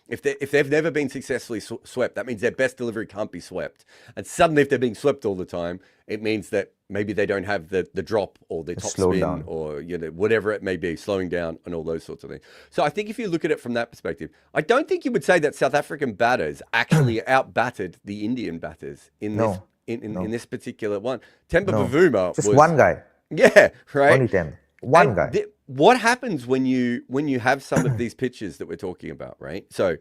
If they've never been successfully swept, that means their best delivery can't be swept. And suddenly, if they're being swept all the time, it means that maybe they don't have the drop or the top spin down, or whatever it may be, slowing down and all those sorts of things. So I think if you look at it from that perspective, I don't think you would say that South African batters actually out-batted the Indian batters in this particular one. Temba Bavuma was one guy. Yeah, right. Only Temba. One guy. What happens when you have some of these pitches that we're talking about, right? So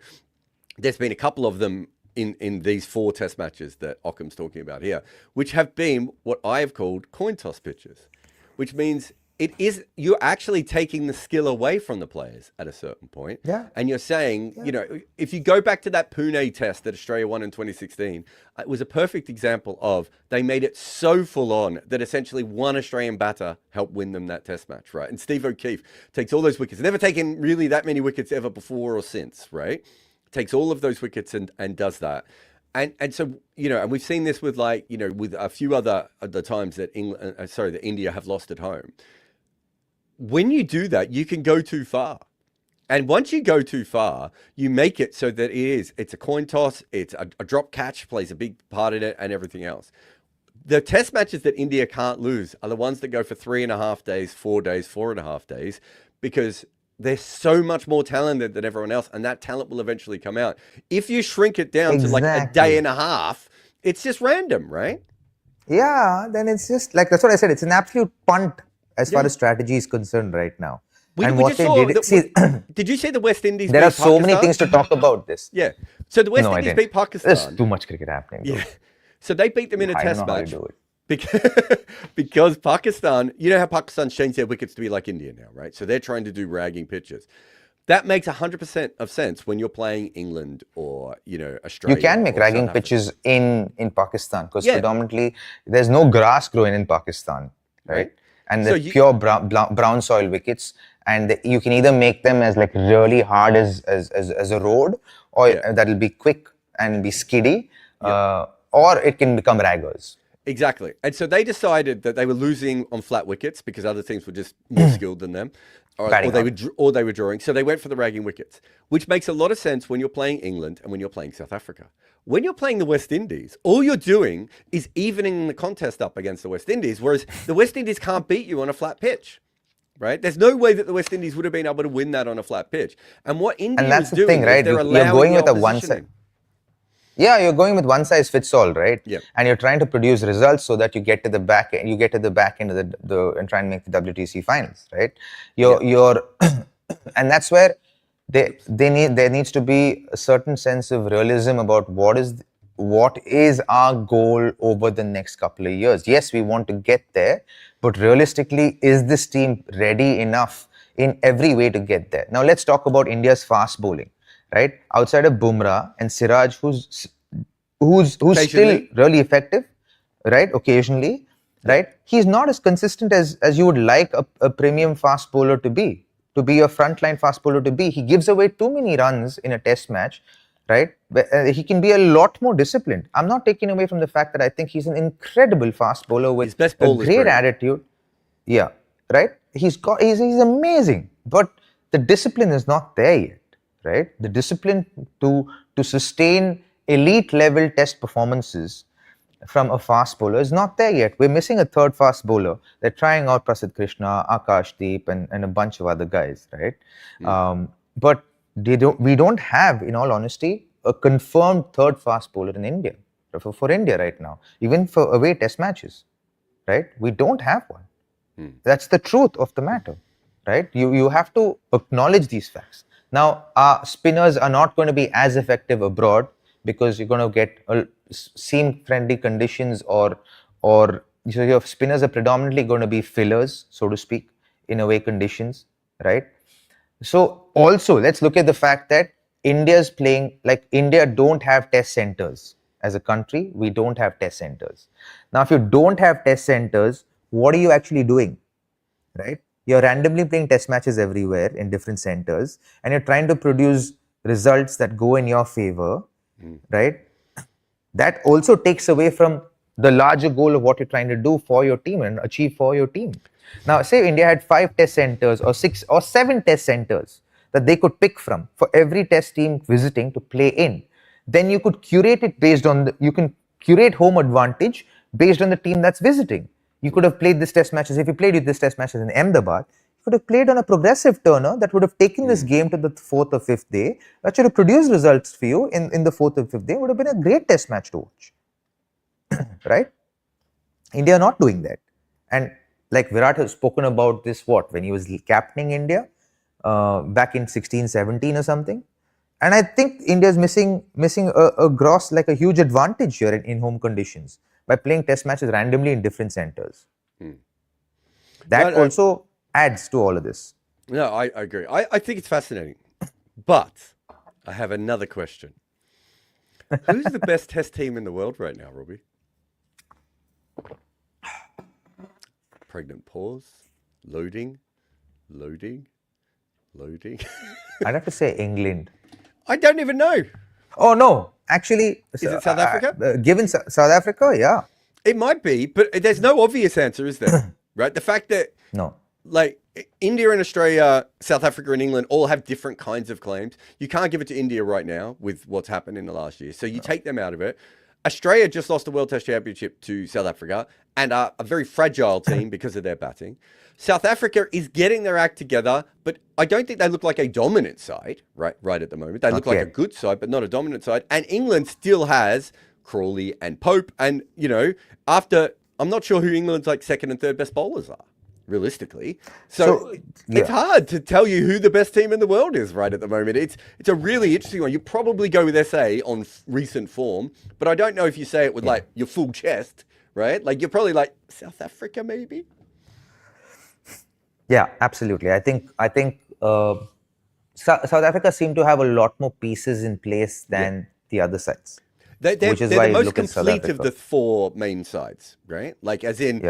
there's been a couple of them in these 4 test matches that Occam's talking about here, which have been what I have called coin toss pitches, which means you're actually taking the skill away from the players at a certain point. Yeah. And you're saying, if you go back to that Pune test that Australia won in 2016, it was a perfect example of they made it so full on that essentially one Australian batter helped win them that test match, right? And Steve O'Keefe takes all those wickets, never taken really that many wickets ever before or since, right? Takes all of those wickets and does that. And so, and we've seen this with with a few other times that India have lost at home. When you do that, you can go too far. And once you go too far, you make it so that it's a coin toss, it's a drop catch plays a big part in it and everything else. The test matches that India can't lose are the ones that go for 3.5 days, 4 days, 4.5 days, because they're so much more talented than everyone else. And that talent will eventually come out. If you shrink it down to like a day and a half, it's just random, right? Yeah, then it's just that's what I said. It's an absolute punt as far as strategy is concerned right now. Did you see the West Indies? There are so many things to talk about this. Yeah. So the West Indies beat Pakistan. There's too much cricket happening. Dude. Yeah. So they beat them in a test match. Because Pakistan, how Pakistan's changed their wickets to be like India now, right? So they're trying to do ragging pitches. That makes 100% of sense when you're playing England or, Australia. You can make ragging pitches in Pakistan because predominantly there's no grass growing in Pakistan, right? And the pure brown soil wickets, and you can either make them as really hard as a road, or that'll be quick and be skiddy, or it can become raggers. Exactly. And so they decided that they were losing on flat wickets because other teams were just more skilled than them, or they were drawing. So they went for the ragging wickets, which makes a lot of sense when you're playing England and when you're playing South Africa. When you're playing the West Indies, all you're doing is evening the contest up against the West Indies, whereas the West Indies can't beat you on a flat pitch, right? There's no way that the West Indies would have been able to win that on a flat pitch. And what India is doing is they're allowing you're going with a one size. Yeah, you're going with one size fits all, right? Yeah. And you're trying to produce results so that you get to the back end. You get to the back end of and try and make the WTC finals, right? And that's where there needs to be a certain sense of realism about what is our goal over the next couple of years. Yes, we want to get there, but realistically, is this team ready enough in every way to get there? Now let's talk about India's fast bowling, right? Outside of Bumrah and Siraj, who's still really effective, right? Occasionally, right? He's not as consistent as you would like a premium fast bowler to be a frontline fast bowler to be. He gives away too many runs in a test match, right? He can be a lot more disciplined. I'm not taking away from the fact that I think he's an incredible fast bowler with His best a ball is great brilliant. attitude. Yeah, right. He's amazing, but the discipline is not there yet, right? The discipline to sustain elite level test performances from a fast bowler is not there yet. We're missing a third fast bowler. They're trying out Prasidh Krishna, Akashdeep, and a bunch of other guys, right? But we don't have, in all honesty, a confirmed third fast bowler in India for India right now, even for away test matches, right? We don't have one. That's the truth of the matter, right? You have to acknowledge these facts. Now, our spinners are not going to be as effective abroad because you're going to get seam-friendly conditions, or so your spinners are predominantly going to be fillers, so to speak, in away conditions, right? So also, let's look at the fact that India's playing, like, India don't have test centers. As a country, we don't have test centers. Now, if you don't have test centers, what are you actually doing, right? You're randomly playing test matches everywhere in different centers, and you're trying to produce results that go in your favor, right? That also takes away from the larger goal of what you're trying to do for your team and achieve for your team. Now, say India had 5 test centers or 6 or 7 test centers that they could pick from for every test team visiting to play in. Then you could curate it based on you can curate home advantage based on the team that's visiting. You could have played this test matches. If you played with this test matches in Ahmedabad, you could have played on a progressive turner that would have taken this game to the 4th or 5th day. That should have produced results for you in the 4th or 5th day. It would have been a great test match to watch. Right? India are not doing that. And like Virat has spoken about this, when he was captaining India back in 16, 17 or something. And I think India is missing a huge advantage here in home conditions by playing test matches randomly in different centers. That also adds to all of this. No, I agree. I think it's fascinating. But I have another question. Who's the best test team in the world right now, Robbie? Pregnant pause. Loading. I'd have to say England. I don't even know. Oh, no. Actually, is it South Africa? Given South Africa, yeah. It might be, but there's no obvious answer, is there? Right? The fact that, no, like, India and Australia, South Africa and England all have different kinds of claims. You can't give it to India right now with what's happened in the last year. So you take them out of it. Australia just lost the World Test Championship to South Africa and are a very fragile team because of their batting. South Africa is getting their act together, but I don't think they look like a dominant side right at the moment. They look like a good side, but not a dominant side. And England still has Crawley and Pope. And, I'm not sure who England's like second and third best bowlers are, realistically. So it's hard to tell you who the best team in the world is right at the moment. It's a really interesting one. You probably go with SA on recent form, but I don't know if you say it with like your full chest, right? Like you're probably like South Africa maybe. Yeah, absolutely. I think South Africa seem to have a lot more pieces in place than the other sides. They're the most complete of the 4 main sides, right? Like as in,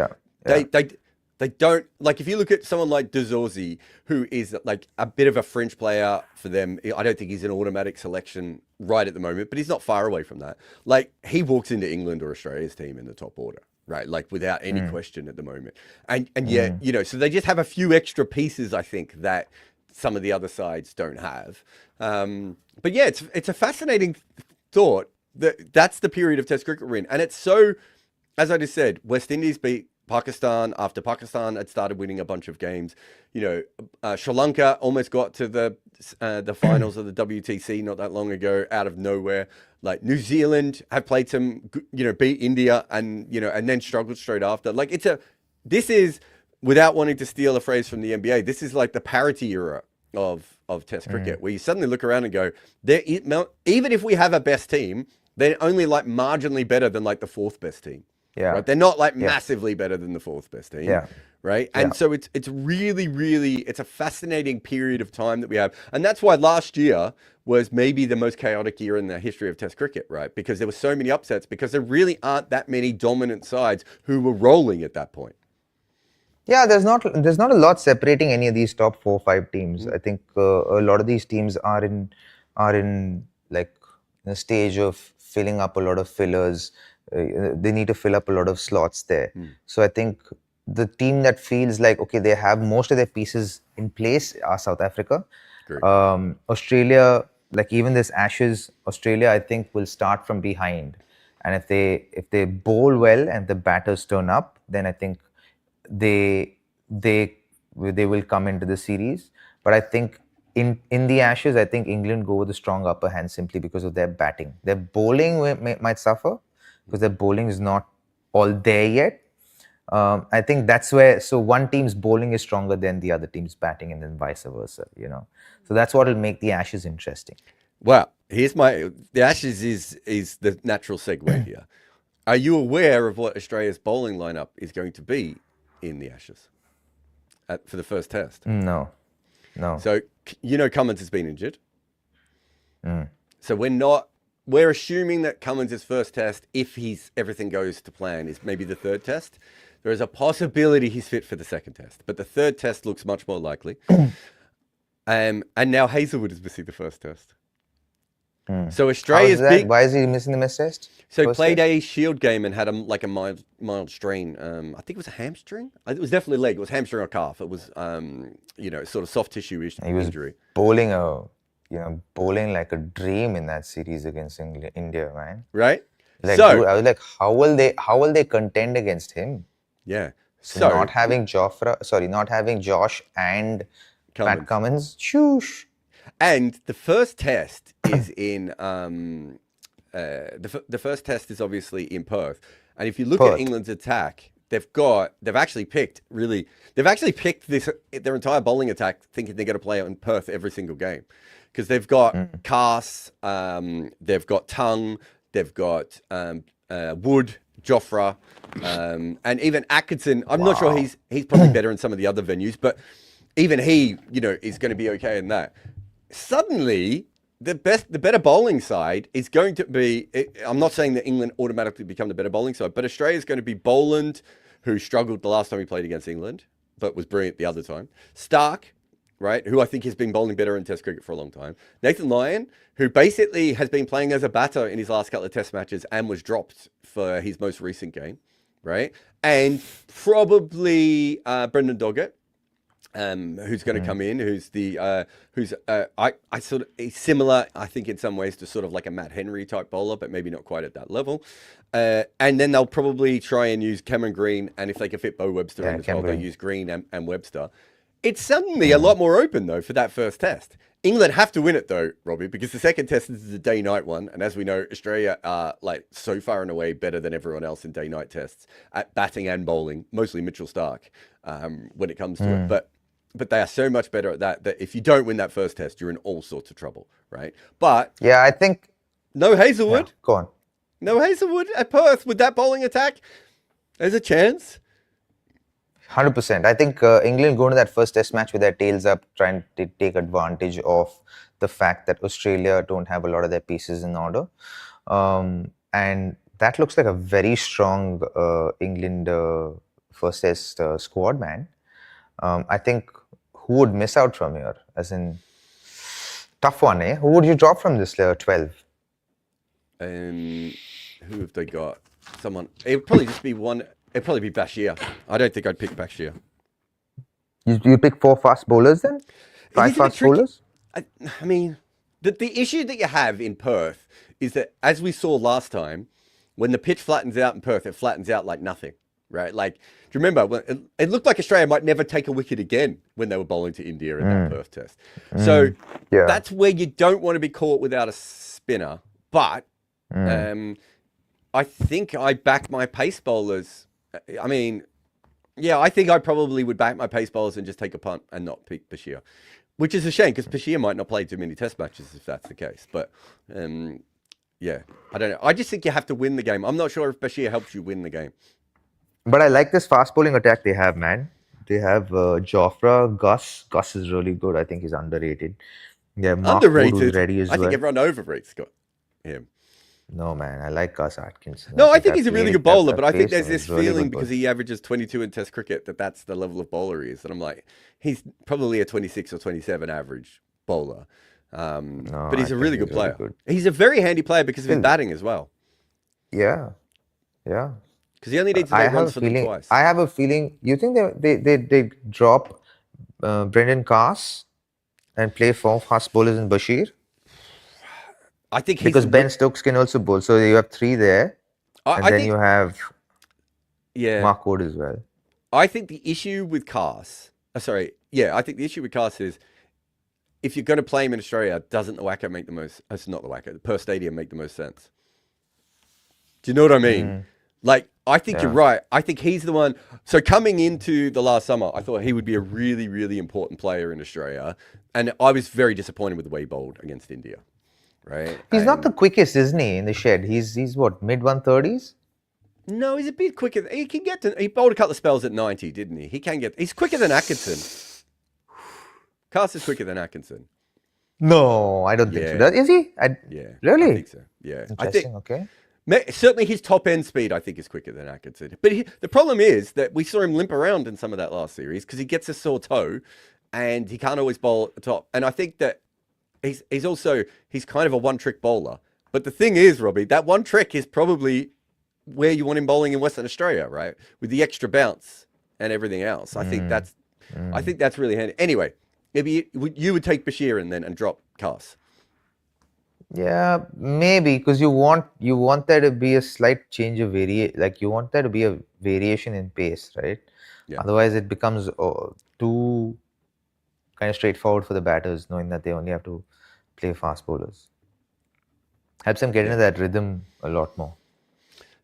they don't, like if you look at someone like De Zorzi, who is like a bit of a fringe player for them, I don't think he's an automatic selection right at the moment, but he's not far away from that. Like he walks into England or Australia's team in the top order, right? Like without any question at the moment. And yet, so they just have a few extra pieces, I think, that some of the other sides don't have. But yeah, it's a fascinating thought. That's the period of Test cricket we're in. And it's so, as I just said, West Indies beat Pakistan after Pakistan had started winning a bunch of games. Sri Lanka almost got to the finals of the WTC not that long ago out of nowhere. Like New Zealand have played some, beat India and then struggled straight after. Like this is, without wanting to steal a phrase from the NBA, this is like the parity era of Test cricket, where you suddenly look around and go, even if we have a best team, they're only like marginally better than like the 4th best team. Yeah. Right? They're not like massively better than the 4th best team. Yeah. Right. And so it's really, really, it's a fascinating period of time that we have. And that's why last year was maybe the most chaotic year in the history of Test cricket, right? Because there were so many upsets, because there really aren't that many dominant sides who were rolling at that point. Yeah, there's not a lot separating any of these top 4 or 5 teams. I think a lot of these teams are in like the stage of filling up a lot of fillers. They need to fill up a lot of slots there. So I think the team that feels like, okay, they have most of their pieces in place are South Africa. Agree. Australia, like even this Ashes, Australia, I think will start from behind. And if they bowl well and the batters turn up, then I think they they they will come into the series. But I think in the Ashes, I think England go with a strong upper hand simply because of their batting. Their bowling might suffer because their bowling is not all there yet. I think that's where, so one team's bowling is stronger than the other team's batting, and then vice versa. So that's what will make the Ashes interesting. Well, the Ashes is the natural segue here. Are you aware of what Australia's bowling lineup is going to be in the Ashes for the first test? No. So Cummins has been injured. So we're assuming that Cummins' first test, if everything goes to plan, is maybe the third test. There is a possibility he's fit for the second test, but the third test looks much more likely. And now Hazelwood is missing the first test. So Australia's big. Why is he missing the missed test? So he played a Shield game and had a mild strain. I think it was a hamstring. It was definitely leg. It was hamstring or calf. It was sort of soft tissue injury. Bowling like a dream in that series against India, man. Right. Like, dude, I was like, how will they contend against him? Yeah. So not having Josh and Pat Cummins, shoosh. And the first test is in the first test is obviously in Perth. And if you look at England's attack, they've actually picked their entire bowling attack thinking they're going to play in Perth every single game, because they've got Cass, they've got Tongue, they've got Wood, Jofra, and even Atkinson. I'm not sure he's probably better in some of the other venues, but even he, is going to be okay in that. Suddenly, the better bowling side is going to be. I'm not saying that England automatically become the better bowling side, but Australia is going to be Boland, who struggled the last time he played against England, but was brilliant the other time. Stark, right, who I think has been bowling better in Test cricket for a long time. Nathan Lyon, who basically has been playing as a batter in his last couple of Test matches and was dropped for his most recent game, right? And probably Brendan Doggett, who's going to come in, he's similar, I think, in some ways to sort of like a Matt Henry type bowler, but maybe not quite at that level. And then they'll probably try and use Cameron Green, and if they can fit Bo Webster in as well, they'll use Green and Webster. It's suddenly a lot more open, though, for that first test. England have to win it, though, Robbie, because the second test is a day-night one. And as we know, Australia are so far and away better than everyone else in day-night tests at batting and bowling, mostly Mitchell Stark, when it comes to it. But they are so much better at that if you don't win that first test, you're in all sorts of trouble, right? But yeah, I think no Hazelwood. Yeah, go on. No Hazelwood at Perth with that bowling attack. There's a chance. 100%. I think England go into that first test match with their tails up, trying to take advantage of the fact that Australia don't have a lot of their pieces in order. And that looks like a very strong England first test squad, man. I think who would miss out from here? As in, tough one, eh? Who would you drop from this 12? Who have they got? Someone. It would probably just be one. It'd probably be Bashir. I don't think I'd pick Bashir. You pick 4 fast bowlers then? 5 fast bowlers? I mean, the issue that you have in Perth is that, as we saw last time, when the pitch flattens out in Perth, it flattens out like nothing, right? Like, do you remember when it looked like Australia might never take a wicket again when they were bowling to India in that Perth test? So that's where you don't want to be caught without a spinner. But I think I back my pace bowlers. I mean, yeah, I think I probably would back my pace bowlers and just take a punt and not pick Bashir, which is a shame because Bashir might not play too many test matches if that's the case. But yeah, I don't know. I just think you have to win the game. I'm not sure if Bashir helps you win the game. But I like this fast bowling attack they have, man. They have Jofra, Gus. Gus is really good. I think he's underrated. Yeah, Mark underrated. Wood, ready as I think everyone overrates him. No, man, I like Gus Atkins. No, I think he's a really good bowler, but I think there's this feeling because he averages 22 in Test cricket that's the level of bowler he is. And I'm like, he's probably a 26 or 27 average bowler. No, But he's I a think really good he's really player. good. He's a very handy player because of his Still- batting as well. Yeah, yeah. Because he only needs to make runs for them twice. I have a feeling. You think they drop Brendan Carse and play 4 fast bowlers in Bashir? I think he's Because the Ben Stokes can also bowl. So you have 3 there, and I then think, you have yeah. Mark Wood as well. I think the issue with Carse, I think the issue with Carse is if you're going to play him in Australia, doesn't the Wacker make the most? It's not the Wacker. The Perth Stadium make the most sense. Do you know what I mean? Like, I think you're right. I think he's the one. So coming into the last summer, I thought he would be a really, really important player in Australia, and I was very disappointed with the way he bowled against India. Right? He's not the quickest, isn't he? In the shed, he's what, mid 130s? No, he's a bit quicker. He can get to. He bowled a couple of spells at 90, didn't he? He can get. He's quicker than Atkinson. Carse is quicker than Atkinson. No, I don't think so. Is he? Yeah. Really? I think so. Yeah. Interesting. Okay. Certainly his top end speed, I think, is quicker than Atkinson. But the problem is that we saw him limp around in some of that last series because he gets a sore toe and he can't always bowl at the top. And I think that he's kind of a one-trick bowler. But the thing is, Robbie, that one trick is probably where you want him bowling in Western Australia, right? With the extra bounce and everything else. I think that's really handy. Anyway, maybe you would take Bashir and drop Carse. Yeah, maybe because you want there to be a slight change of like you want there to be a variation in pace, right? Yeah. Otherwise, it becomes too kind of straightforward for the batters, knowing that they only have to play fast bowlers. Helps them get into that rhythm a lot more.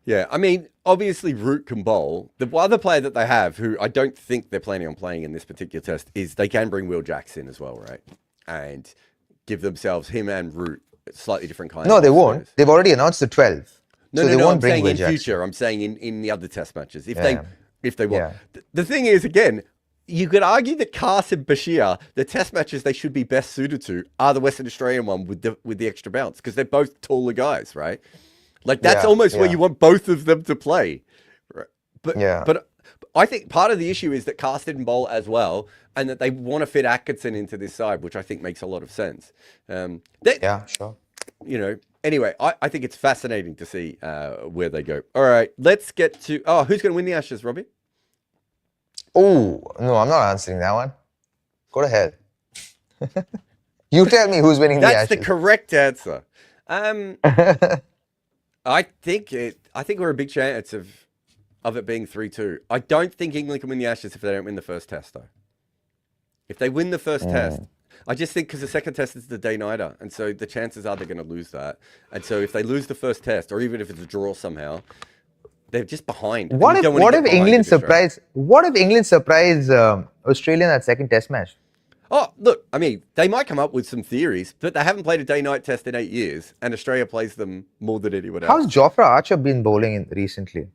Yeah, I mean, obviously Root can bowl. The other player that they have, who I don't think they're planning on playing in this particular test, is they can bring Will Jackson as well, right? And give themselves him and Root slightly different kinds. No, they won't. They've already announced the 12. No, so they won't I'm bring saying Will in Jackson. future. I'm saying in the other test matches. If they want. Yeah. The thing is, again, you could argue that Carse and Bashir, the test matches they should be best suited to, are the Western Australian one with the extra bounce because they're both taller guys, right? Like that's almost where you want both of them to play. Right? But I think part of the issue is that Carse didn't bowl as well, and that they want to fit Atkinson into this side, which I think makes a lot of sense. Yeah, sure. You know. Anyway, I think it's fascinating to see where they go. All right, let's get to who's going to win the Ashes, Robbie? Oh no, I'm not answering that one. Go to hell. You tell me who's winning the Ashes. That's the correct answer. I think we're a big chance of it being 3-2. I don't think England can win the Ashes if they don't win the first test, though. If they win the first test, I just think because the second test is the day-nighter, and so the chances are they're going to lose that. And so if they lose the first test, or even if it's a draw somehow, they're just behind. What if England surprise Australia in that second test match? Oh, look, I mean, they might come up with some theories, but they haven't played a day-night test in 8 years, and Australia plays them more than anyone else. How's Jofra Archer been bowling recently?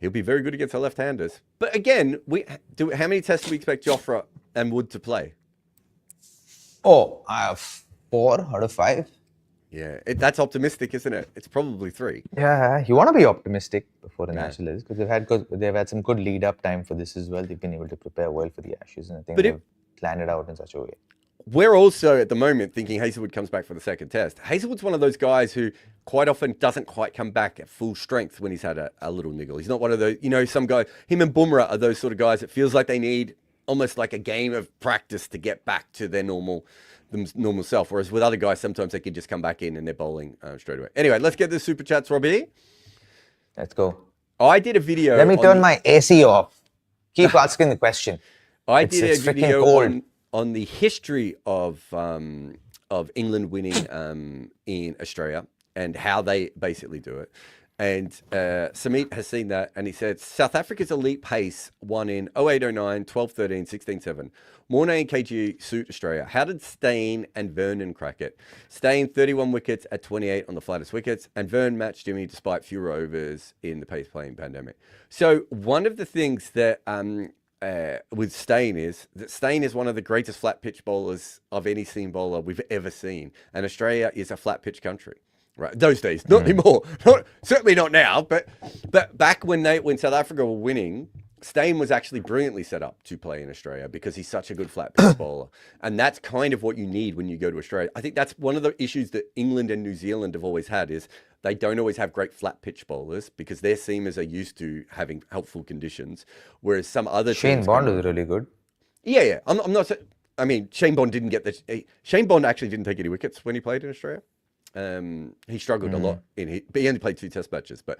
He'll be very good against the left-handers. But again, how many tests do we expect Jofra and Wood to play? Oh, 4 out of 5. Yeah, that's optimistic, isn't it? It's probably 3. Yeah, you want to be optimistic before the Nationals because they've had some good lead-up time for this as well. They've been able to prepare well for the Ashes, and I think they've planned it out in such a way. We're also at the moment thinking Hazlewood comes back for the second test. Hazlewood's one of those guys who quite often doesn't quite come back at full strength when he's had a little niggle. He's not one of those, some guys, him and Bumrah are those sort of guys that feels like they need almost like a game of practice to get back to their normal self. Whereas with other guys, sometimes they can just come back in and they're bowling straight away. Anyway, let's get the Super Chats, Robbie. Let's go. I did a video. Let me turn my AC off. Keep asking the question. I did a video on the history of England winning in Australia and how they basically do it. And Samit has seen that, and he said, South Africa's elite pace won in 08-09, 12-13, 16-7. Mornay and KG suit Australia. How did Stain and Vernon crack it? Stain, 31 wickets at 28 on the flattest wickets, and Vern matched Jimmy despite fewer overs in the pace-playing pandemic. So one of the things that with Stain is that Stain is one of the greatest flat pitch bowlers of any seam bowler we've ever seen, and Australia is a flat pitch country. Right, those days, not anymore. Certainly not now. But back when South Africa were winning, Stain was actually brilliantly set up to play in Australia because he's such a good flat pitch bowler. And that's kind of what you need when you go to Australia. I think that's one of the issues that England and New Zealand have always had is they don't always have great flat pitch bowlers because their seamers are used to having helpful conditions, whereas some other Shane teams Bond come was really good. Yeah. I'm not. I mean, Shane Bond didn't get the. Shane Bond actually didn't take any wickets when he played in Australia. He struggled a lot but he only played 2 Test matches. But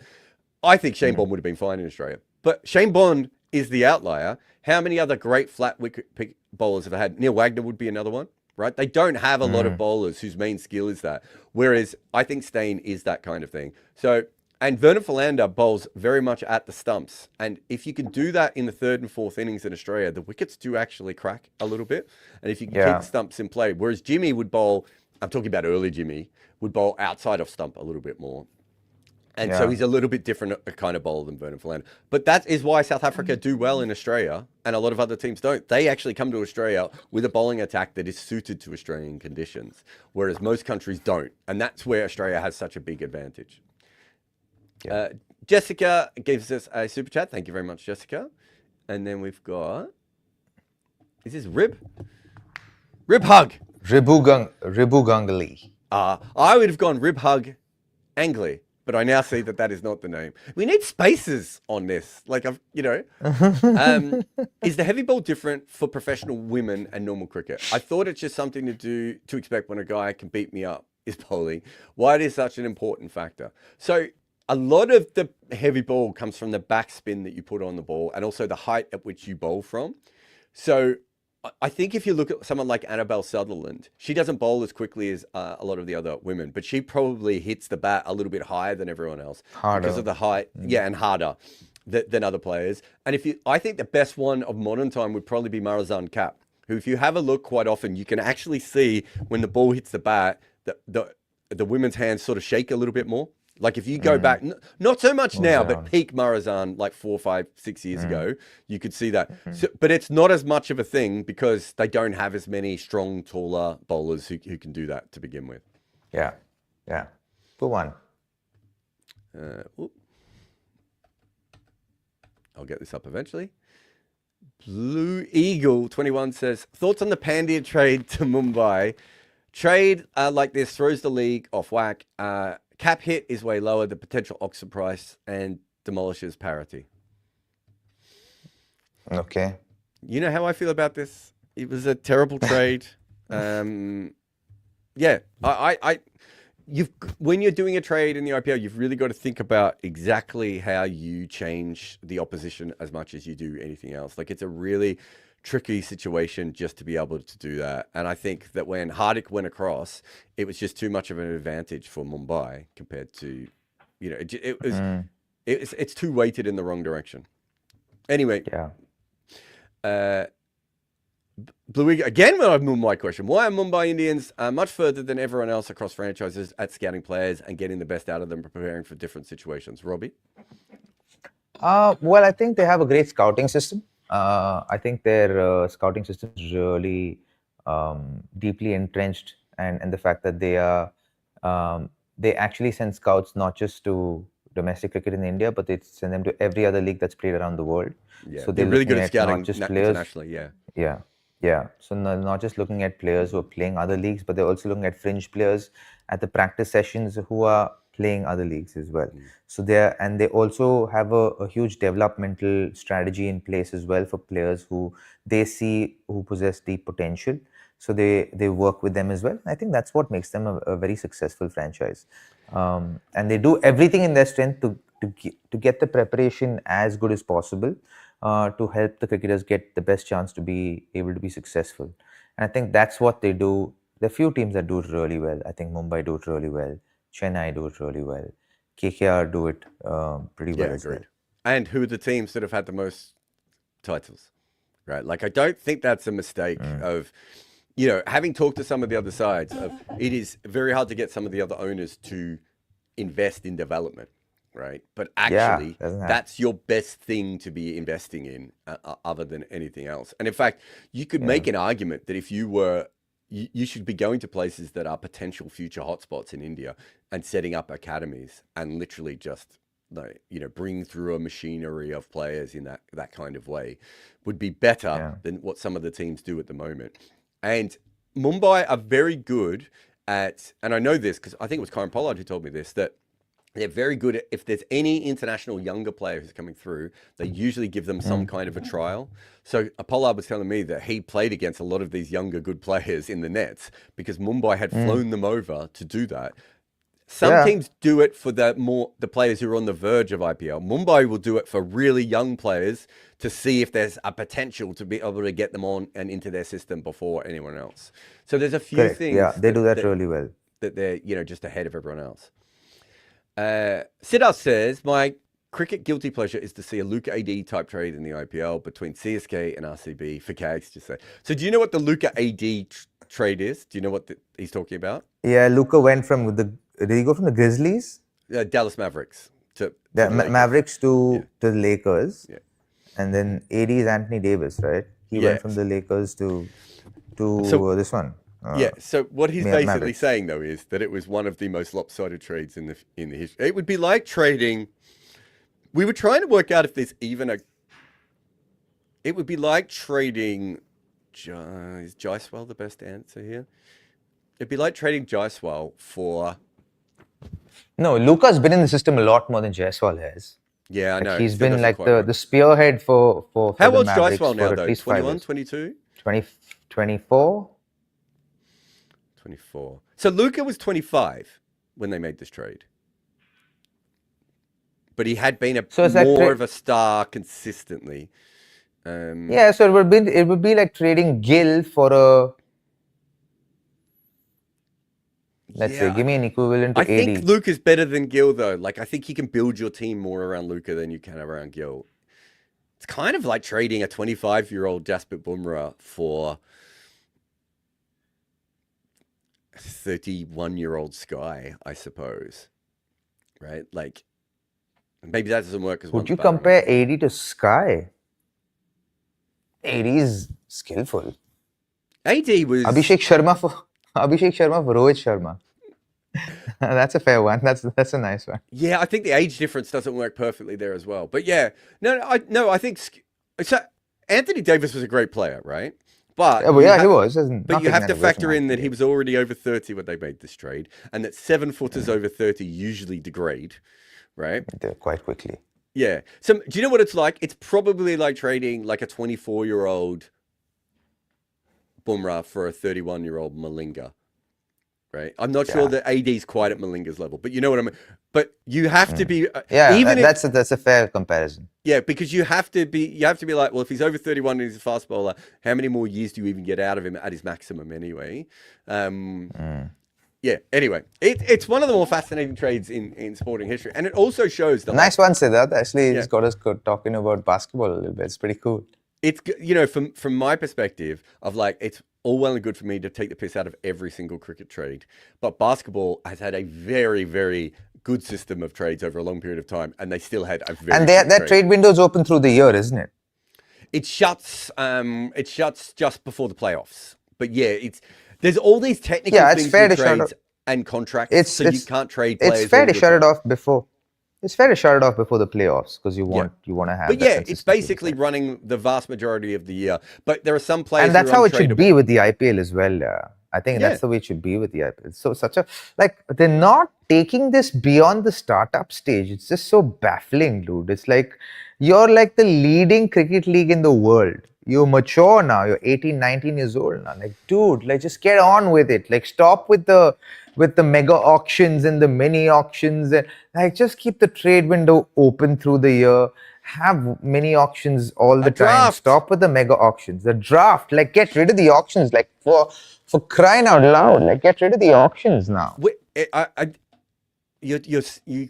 I think Shane Bond would have been fine in Australia. But Shane Bond is the outlier. How many other great flat wicket pick bowlers have I had? Neil Wagner would be another one, right? They don't have a lot of bowlers whose main skill is that. Whereas I think Stain is that kind of thing. So, and Vernon Philander bowls very much at the stumps. And if you can do that in the 3rd and 4th innings in Australia, the wickets do actually crack a little bit. And if you can keep the stumps in play, whereas Jimmy would bowl, I'm talking about early Jimmy, would bowl outside of stump a little bit more. And so he's a little bit different a kind of bowler than Vernon Philander. But that is why South Africa do well in Australia and a lot of other teams don't. They actually come to Australia with a bowling attack that is suited to Australian conditions, whereas most countries don't. And that's where Australia has such a big advantage. Jessica gives us a super chat. Thank you very much, Jessica. And then we've got... Is this Rib? Rib Hug. Ribu Ganguly. I would have gone Rib Hug Angley. But I now see that is not the name. We need spaces on this. Like, is the heavy ball different for professional women and normal cricket? I thought it's just something to expect when a guy can beat me up is bowling. Why it is such an important factor. So a lot of the heavy ball comes from the backspin that you put on the ball and also the height at which you bowl from. So I think if you look at someone like Annabelle Sutherland, she doesn't bowl as quickly as a lot of the other women, but she probably hits the bat a little bit higher than everyone else because of the height, and harder than other players. And I think the best one of modern time would probably be Marizan Kapp, who, if you have a look quite often, you can actually see when the ball hits the bat, the women's hands sort of shake a little bit more. Like if you go back, not so much now, but peak Marizan like 4, 5, 6 years ago, you could see that. So, but it's not as much of a thing because they don't have as many strong, taller bowlers who can do that to begin with. Yeah. Good one. I'll get this up eventually. Blue Eagle 21 says, thoughts on the Pandya trade to Mumbai? Trade like this throws the league off whack. Cap hit is way lower, the potential auction price, and demolishes parity. Okay. You know how I feel about this? It was a terrible trade. When you're doing a trade in the IPL, you've really got to think about exactly how you change the opposition as much as you do anything else. Like, it's a really tricky situation just to be able to do that. And I think that when Hardik went across, it was just too much of an advantage for Mumbai compared to, it's too weighted in the wrong direction. Anyway, Blue Eagle, again, with a Mumbai question. Why are Mumbai Indians much further than everyone else across franchises at scouting players and getting the best out of them, preparing for different situations? Robbie? Well, I think they have a great scouting system. I think their scouting system is really deeply entrenched, and the fact that they actually send scouts not just to domestic cricket in India, but they send them to every other league that's played around the world. Yeah, so they're really good at scouting internationally. So not just looking at players who are playing other leagues, but they're also looking at fringe players at the practice sessions who are playing other leagues as well. So they also have a huge developmental strategy in place as well for players who they see who possess deep potential. So they work with them as well. I think that's what makes them a very successful franchise. And they do everything in their strength to get the preparation as good as possible to help the cricketers get the best chance to be able to be successful. And I think that's what they do. There are few teams that do it really well. I think Mumbai do it really well. Chennai do it really well. KKR do it pretty well as well. And who are the teams that have had the most titles, right? Like, I don't think that's a mistake of, having talked to some of the other sides, it is very hard to get some of the other owners to invest in development, right? But actually, that's your best thing to be investing in other than anything else. And in fact, you could make an argument that if you should be going to places that are potential future hotspots in India and setting up academies and literally just like, bring through a machinery of players in that kind of way would be better than what some of the teams do at the moment. And Mumbai are very good at, and I know this because I think it was Karen Pollard who told me this, that they're very good at, if there's any international younger player who's coming through, they usually give them some kind of a trial. So Pollard was telling me that he played against a lot of these younger good players in the nets because Mumbai had flown them over to do that. Some teams do it for the players who are on the verge of IPL. Mumbai will do it for really young players to see if there's a potential to be able to get them on and into their system before anyone else. So there's a few things. Yeah, they do that really well. That they're just ahead of everyone else. Siddharth says, my cricket guilty pleasure is to see a Luka AD type trade in the IPL between CSK and RCB for Kags to say. So do you know what the Luka AD trade is? Do you know what he's talking about? Yeah, Luka went from did he go from the Grizzlies? Dallas Mavericks. To Mavericks to the Lakers. Yeah. And then AD is Anthony Davis, right? He went from the Lakers to this one. So what he's basically saying though is that it was one of the most lopsided trades in the history. It would be like trading. We were trying to work out if there's even a. It would be like trading. Is Jaiswal the best answer here? It'd be like trading Jaiswal for. No, Luka's been in the system a lot more than Jaiswal has. Yeah, I know. He's been like the spearhead for How the old's Mavericks Jaiswal now for though? at least 21, 22? 24? 24. So Luka was 25 when they made this trade. But he had been more of a star consistently. So it would be like trading Gill for a. Let's say, give me an equivalent to AD. I think Luka's better than Gill though. Like I think you can build your team more around Luka than you can around Gill. It's kind of like trading a 25-year-old Jasprit Bumrah for 31-year-old Sky, I suppose. Right? Like, maybe that doesn't work as well. Would you compare AD to Sky? AD is skillful. AD was... Abhishek Sharma for Rohit Sharma. That's a fair one. That's a nice one. Yeah, I think the age difference doesn't work perfectly there as well. But yeah, I think... So, Anthony Davis was a great player, right? But he was. But you have to factor in that he was already over 30 when they made this trade, and that 7-footers over 30 usually degrade, right? Quite quickly. Yeah. So do you know what it's like? It's probably like trading like a 24-year-old Bumrah for a 31-year-old Malinga, right? I'm not sure that AD's quite at Malinga's level, but you know what I mean? But you have to be... that's a fair comparison. Yeah, because you have to be like, well, if he's over 31 and he's a fast bowler, how many more years do you even get out of him at his maximum anyway? Yeah, anyway, it's one of the more fascinating trades in sporting history. And it also shows... Nice one, Siddharth. Actually, it's got us talking about basketball a little bit. It's pretty cool. It's, from my perspective of like, it's all well and good for me to take the piss out of every single cricket trade. But basketball has had a very, very good system of trades over a long period of time. And they still had a very And that trade window is open through the year, isn't it? It shuts just before the playoffs. But yeah, there's all these technical things with trades and contracts. So you can't trade players. It's fair to shut it off before. It's fair to shut it off before the playoffs because you want to have. But yeah, it's basically running the vast majority of the year. But there are some players, and that's how it should be with the IPL as well. I think that's the way it should be with the IPL. So they're not taking this beyond the startup stage. It's just so baffling, dude. It's like you're like the leading cricket league in the world. You're mature now. You're 18, 19 years old now. Like, dude, like just get on with it. Like, stop with the mega auctions and the mini auctions, and like just keep the trade window open through the year. Have mini auctions all the time. Stop with the mega auctions. The draft, like get rid of the auctions. Like for crying out loud, like get rid of the auctions now. You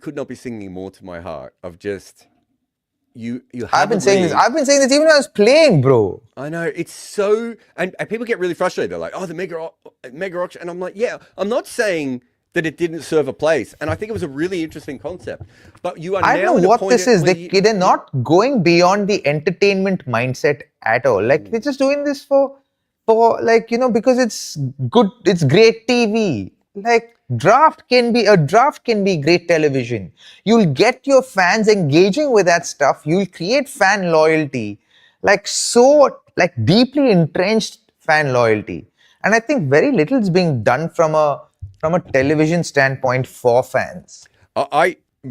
could not be singing more to my heart of just. I've been saying this even when I was playing, bro. I know, it's so... And people get really frustrated. They're like, oh, the mega auction. And I'm like, yeah, I'm not saying that it didn't serve a place. And I think it was a really interesting concept. But you are now... I don't know what this is. They're not going beyond the entertainment mindset at all. Like, they're just doing this for like, because it's good, it's great TV. Like... draft can be great television. You'll get your fans engaging with that stuff. You'll create fan loyalty, like deeply entrenched fan loyalty. And I think very little is being done from a television standpoint for fans.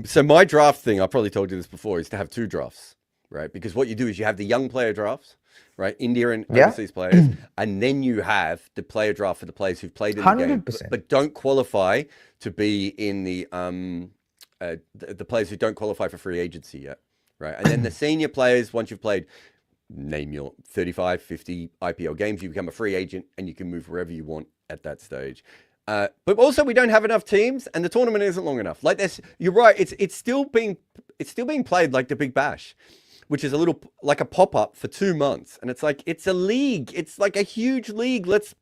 So my draft thing, I probably told you this before, is to have 2 drafts, right? Because what you do is you have the young player drafts, right? India and Yeah. overseas players, and then you have the player draft for the players who've played in the game, 100%. but don't qualify to be in the players who don't qualify for free agency yet, right? And then the senior players, once you've played, name your 35, 50 IPL games, you become a free agent and you can move wherever you want at that stage. But also, we don't have enough teams, and the tournament isn't long enough. Like this, you're right. It's still being played like the Big Bash, which is a little like a pop up for 2 months, and it's like it's a league. It's like a huge league. Let's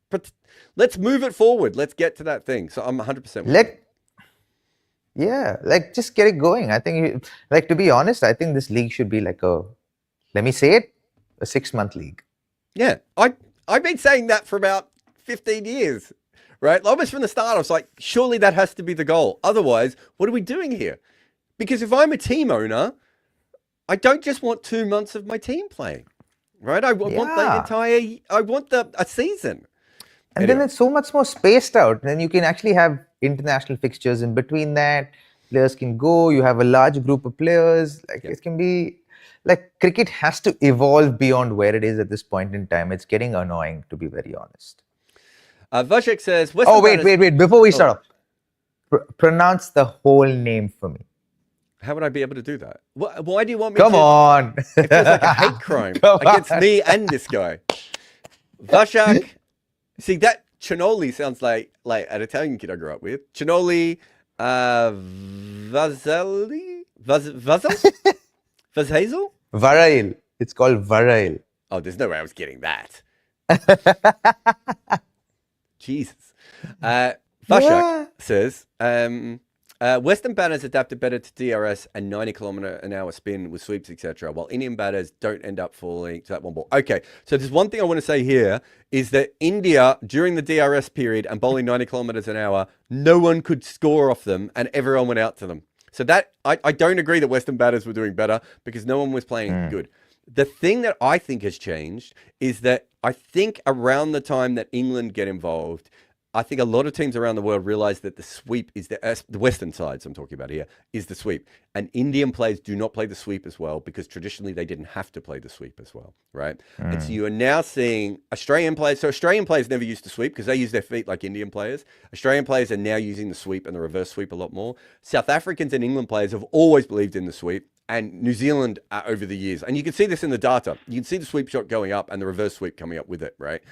move it forward. Let's get to that thing. So I'm 100%. Just get it going. I think, to be honest, I think this league should be let me say it, a 6-month league. Yeah, I've been saying that for about 15 years. Right? Almost from the start, I was like, surely that has to be the goal. Otherwise, what are we doing here? Because if I'm a team owner, I don't just want 2 months of my team playing, right? I want a season. And then it's so much more spaced out. Then you can actually have international fixtures in between that. Players can go. You have a large group of players. It can be cricket has to evolve beyond where it is at this point in time. It's getting annoying, to be very honest. Vashek says, wait. Before we start off, pronounce the whole name for me. How would I be able to do that? Why do you want me Come on. It feels like a hate crime against me and this guy. Vashak. See, that Chinoli sounds like an Italian kid I grew up with. Chinoli Vazhazel? Varail. It's called Varail. Oh, there's no way I was getting that. Jesus. Vashak says, Western batters adapted better to DRS and 90km/h spin with sweeps, etc., while Indian batters don't end up falling to that one ball. Okay, so there's one thing I want to say here is that India, during the DRS period and bowling 90km/h, no one could score off them and everyone went out to them. So that I don't agree that Western batters were doing better because no one was playing good. The thing that I think has changed is that I think around the time that England get involved, I think a lot of teams around the world realize that the sweep is the Western sides I'm talking about here is the sweep. And Indian players do not play the sweep as well because traditionally they didn't have to play the sweep as well, right? And so you are now seeing Australian players. So Australian players never used to sweep because they use their feet like Indian players. Australian players are now using the sweep and the reverse sweep a lot more. South Africans and England players have always believed in the sweep. And New Zealand over the years. And you can see this in the data. You can see the sweep shot going up and the reverse sweep coming up with it, right?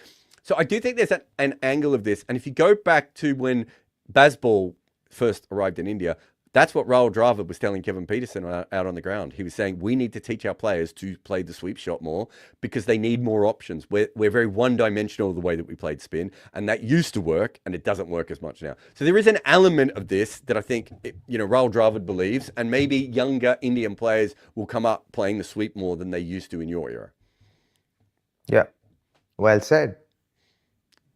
So I do think there's an angle of this. And if you go back to when Bazball first arrived in India, that's what Rahul Dravid was telling Kevin Peterson out on the ground. He was saying, we need to teach our players to play the sweep shot more because they need more options. We're very one-dimensional the way that we played spin, and that used to work, and it doesn't work as much now. So there is an element of this that I think, Rahul Dravid believes, and maybe younger Indian players will come up playing the sweep more than they used to in your era. Yeah, well said.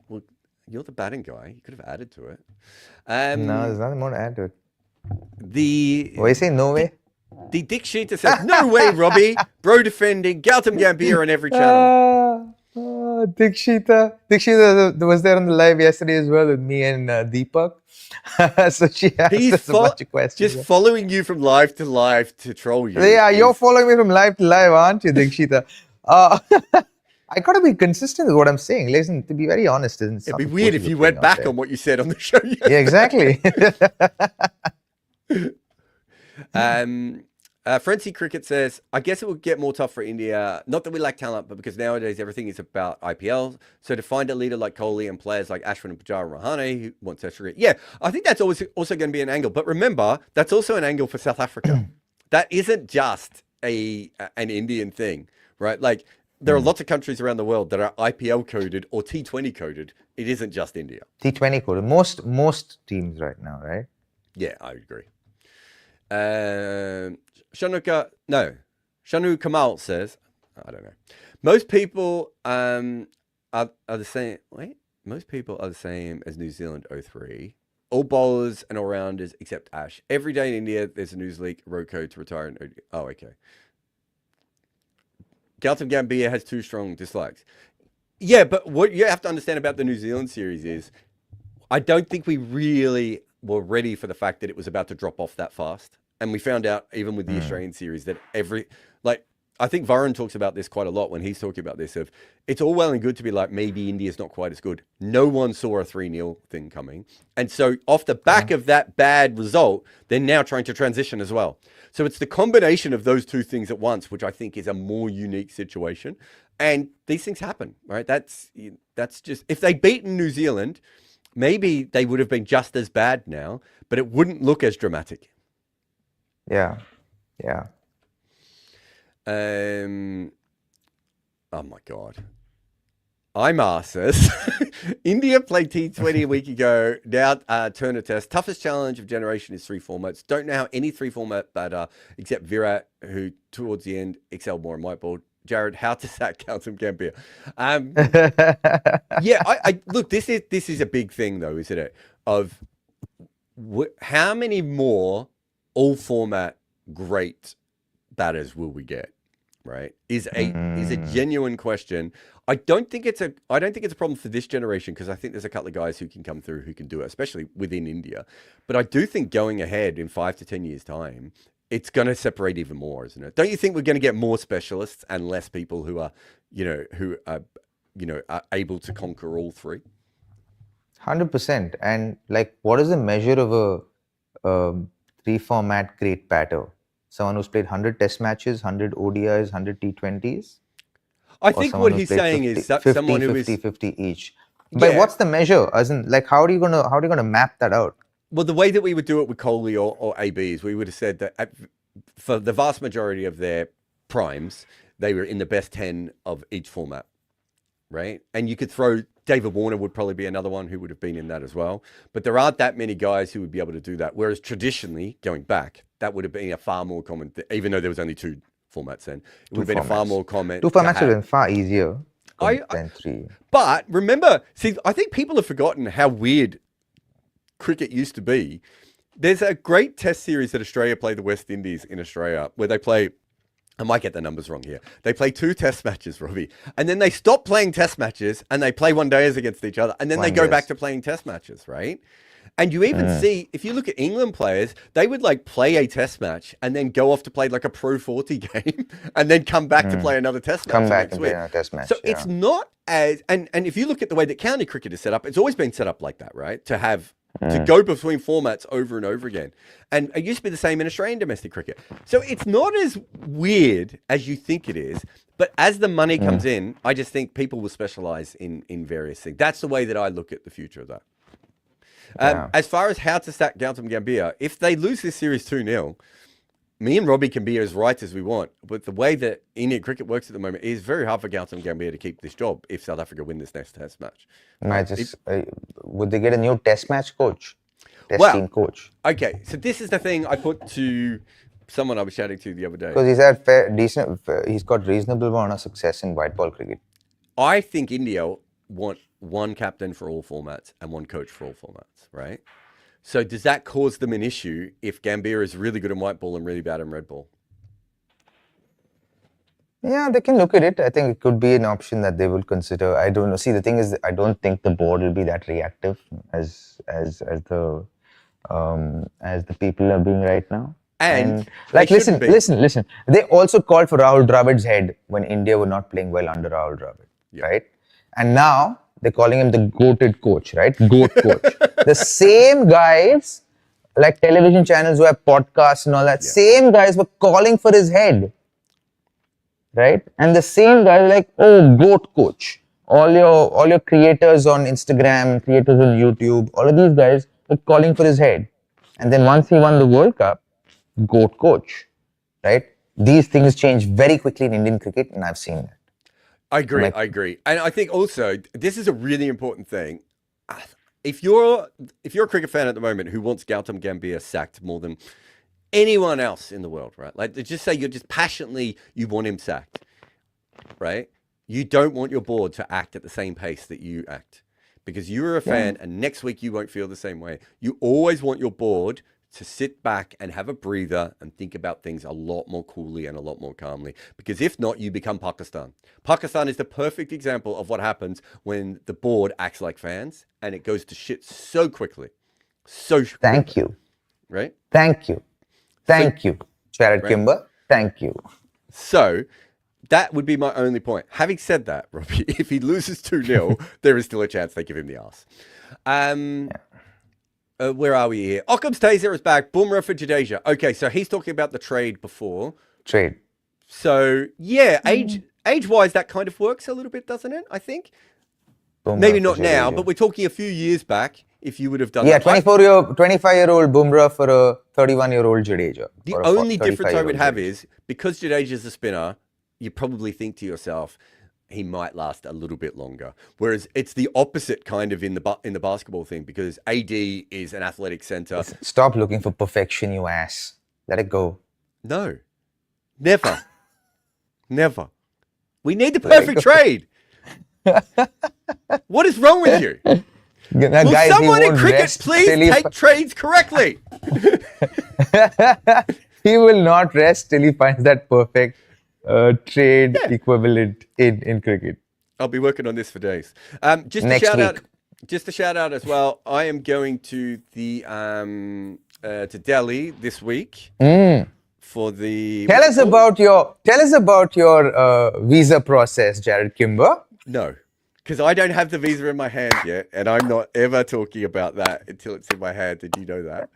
Well, you're the batting guy. You could have added to it. No, there's nothing more to add to it. What are you saying? No way? The Dick Sheeter says, no way, Robbie. Bro defending, Gautam Gambhir on every channel. Dick Sheeter was there on the live yesterday as well with me and Deepak. So she asked us a bunch of questions. Just following you from live to troll you. Yeah, you're following me from live to live, aren't you, Dick Sheeter? I got to be consistent with what I'm saying. Listen, to be very honest, it'd be weird if you went back on what you said on the show yesterday. Yeah, exactly. Frenzy Cricket says, I guess it will get more tough for India. Not that we lack talent, but because nowadays everything is about IPL. So to find a leader like Kohli and players like Ashwin and Pujara and Rahane who want to career. Yeah, I think that's also going to be an angle. But remember, that's also an angle for South Africa. That isn't just an Indian thing, right? Like, there are lots of countries around the world that are IPL coded or T20 coded. It isn't just India. T20 coded. Most teams right now, right? Yeah, I agree. Shanu Kamal says, I don't know. Most people are the same. Wait, most people are the same as New Zealand 03. All bowlers and all-rounders except Ash. Every day in India, there's a news leak, Roko to retire. Oh, okay. Gautam Gambhir has 2 strong dislikes. Yeah, but what you have to understand about the New Zealand series is I don't think we really were ready for the fact that it was about to drop off that fast. And we found out, even with the Australian series, that I think Varun talks about this quite a lot when he's talking about this, of it's all well and good to be like, maybe India's not quite as good. No one saw a 3-0 thing coming. And so off the back of that bad result, they're now trying to transition as well. So it's the combination of those 2 things at once, which I think is a more unique situation. And these things happen, right? That's just, if they'd beaten New Zealand, maybe they would have been just as bad now, but it wouldn't look as dramatic. Yeah. Oh my God. I'm says India played T20 a week ago. Now Turner Test. Toughest challenge of generation is 3 formats. Don't know how any 3 format batter except Virat, who towards the end excelled more in white ball. Jared, how to sack Gautam Gambhir? Yeah, I look. This is a big thing, though, isn't it? Of how many more all format great batters will we get? Right? Is a genuine question. I don't think it's a problem for this generation, because I think there's a couple of guys who can come through who can do it, especially within India. But I do think going ahead in 5 to 10 years' time, it's going to separate even more, isn't it? Don't you think we're going to get more specialists and less people who are able to conquer all 3? 100%. And like, what is the measure of a 3-format great batter? Someone who's played 100 test matches, 100 ODIs, 100 T20s? I think what he's saying 50, is 50, someone who 50, is 50 each. But what's the measure? As in, like, how are you gonna map that out? Well, the way that we would do it with Kohli or ABs, we would have said that for the vast majority of their primes, they were in the best 10 of each format, right? And you could throw David Warner would probably be another one who would have been in that as well. But there aren't that many guys who would be able to do that. Whereas traditionally, going back, that would have been a far more common, even though there was only 2 formats then. It would have been a far more common. 2 formats would have been far easier than 3. But remember, I think people have forgotten how weird cricket used to be. There's a great test series that Australia play the West Indies in Australia, where they play, I might get the numbers wrong here. They play 2 test matches, Robbie, and then they stop playing test matches and they play one-dayers against each other, and then they go back to playing test matches, right? And you even see, if you look at England players, they would like play a test match and then go off to play like a Pro 40 game and then come back to play another test match. Come back and play another test match. So it's not as, and if you look at the way that county cricket is set up, it's always been set up like that, right? To have, to go between formats over and over again. And it used to be the same in Australian domestic cricket. So it's not as weird as you think it is. But as the money comes in, I just think people will specialize in various things. That's the way that I look at the future of that. As far as how to sack Gautam Gambhir, if they lose this series 2-0, me and Robbie can be as right as we want. But the way that Indian cricket works at the moment, it is very hard for Gautam Gambhir to keep this job if South Africa win this next test match. Would they get a new test match coach? Team coach? Okay, so this is the thing I put to someone I was chatting to the other day. Because he's had he's got reasonable amount of success in white ball cricket. I think India want one captain for all formats and one coach for all formats, right? So does that cause them an issue if Gambhir is really good in white ball and really bad in red ball? Yeah, they can look at it. I think it could be an option that they will consider. I don't know. See, the thing is, I don't think the board will be that reactive as the people are being right now. And like, listen. They also called for Rahul Dravid's head when India were not playing well under Rahul Dravid, right? And now they're calling him the goated coach, right? Goat coach. The same guys, like television channels who have podcasts and all that, same guys were calling for his head, right? And the same guys like, oh, goat coach. All your creators on Instagram, creators on YouTube, all of these guys were calling for his head. And then once he won the World Cup, goat coach, right? These things change very quickly in Indian cricket, and I've seen that. I agree. And I think also, this is a really important thing. If you're a cricket fan at the moment who wants Gautam Gambhir sacked more than anyone else in the world, right? Like, just say you're just passionately, you want him sacked, right? You don't want your board to act at the same pace that you act. because you're a fan and next week you won't feel the same way. You always want your board to sit back and have a breather and think about things a lot more coolly and a lot more calmly. Because if not, you become Pakistan. Pakistan is the perfect example of what happens when the board acts like fans and it goes to shit so quickly. So quickly. Thank you. Right? Thank you. Thank you, Jared Kimber. Thank you. So that would be my only point. Having said that, Robbie, if he loses 2-0, there is still a chance they give him the arse. Where are we here? Occam's taser is back. Boomerang for Jadeja. Okay, so he's talking about the trade before. Trade. So, yeah, age-wise, that kind of works a little bit, doesn't it? I think. Boomerang Maybe for not now, Jadeja. but we're talking a few years back. If you would have done Yeah, that. 25-year-old Bumrah for a 31-year-old Jadeja. The only difference I would have is, because Jadeja's a spinner, you probably think to yourself, he might last a little bit longer. Whereas it's the opposite kind of in the basketball thing, because AD is an athletic center. Stop looking for perfection, you ass. Let it go. No, never, never. We need the perfect trade. What is wrong with you? Will Guys, someone in cricket please take trades correctly? He will not rest till he finds that perfect trade equivalent in cricket. I'll be working on this for days. Just a shout out as well. I am going to the to Delhi this week for the. Tell us about your visa process, Jared Kimber. No, because I don't have the visa in my hand yet, and I'm not ever talking about that until it's in my hand. Did you know that?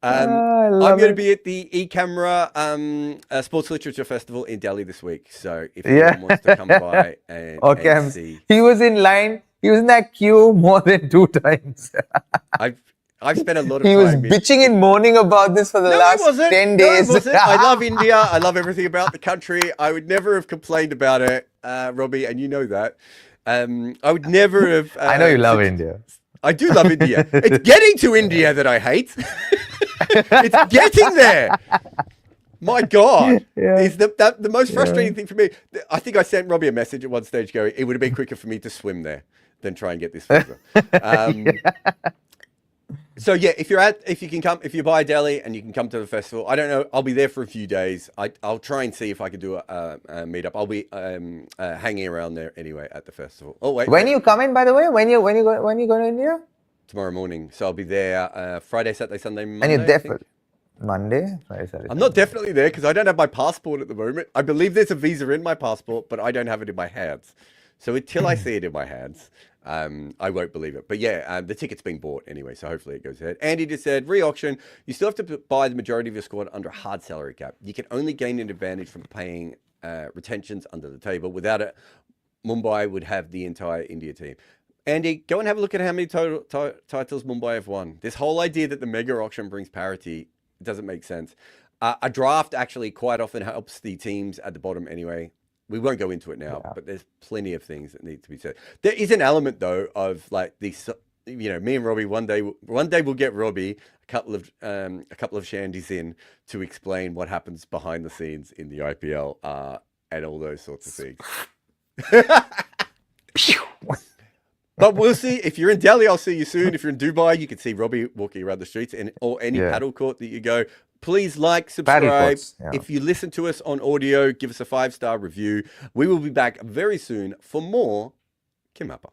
I'm going to be at the eCamera Sports Literature Festival in Delhi this week. So if anyone wants to come by and see, he was in line. He was in that queue more than 2 times. I've spent a lot of time. He was bitching and moaning about this for the last 10 days. No, it wasn't. I love India. I love everything about the country. I would never have complained about it, Robbie, and you know that. I would never have. I know you love India. I do love India. It's getting to India that I hate. It's getting there. My God, is the most frustrating thing for me. I think I sent Robbie a message at one stage going, it would have been quicker for me to swim there than try and get this visa. So yeah, if you can come, if you buy Delhi and you can come to the festival, I don't know, I'll be there for a few days. I'll try and see if I can do a meetup. I'll be hanging around there anyway at the festival. Oh wait, when you come in, by the way, when you go to India? Tomorrow morning. So I'll be there Friday, Saturday, Sunday, Monday. And you're there for Monday, Friday, Saturday. I'm not definitely there because I don't have my passport at the moment. I believe there's a visa in my passport, but I don't have it in my hands. So until I see it in my hands, I won't believe it. But yeah, the ticket's been bought anyway, so hopefully it goes ahead. Andy just said, re-auction, you still have to buy the majority of your squad under a hard salary cap. You can only gain an advantage from paying retentions under the table. Without it, Mumbai would have the entire India team. Andy, go and have a look at how many titles Mumbai have won. This whole idea that the mega auction brings parity doesn't make sense. A draft actually quite often helps the teams at the bottom anyway. We won't go into it now, but there's plenty of things that need to be said. There is an element though of like these, you know, me and Robbie one day we'll get Robbie a couple of shandies in to explain what happens behind the scenes in the IPL and all those sorts of things. But we'll see. If you're in Delhi, I'll see you soon. If you're in Dubai, you can see Robbie walking around the streets or any paddle court that you go. Please like, subscribe. If you listen to us on audio, give us a 5-star review. We will be back very soon for more KimAppa.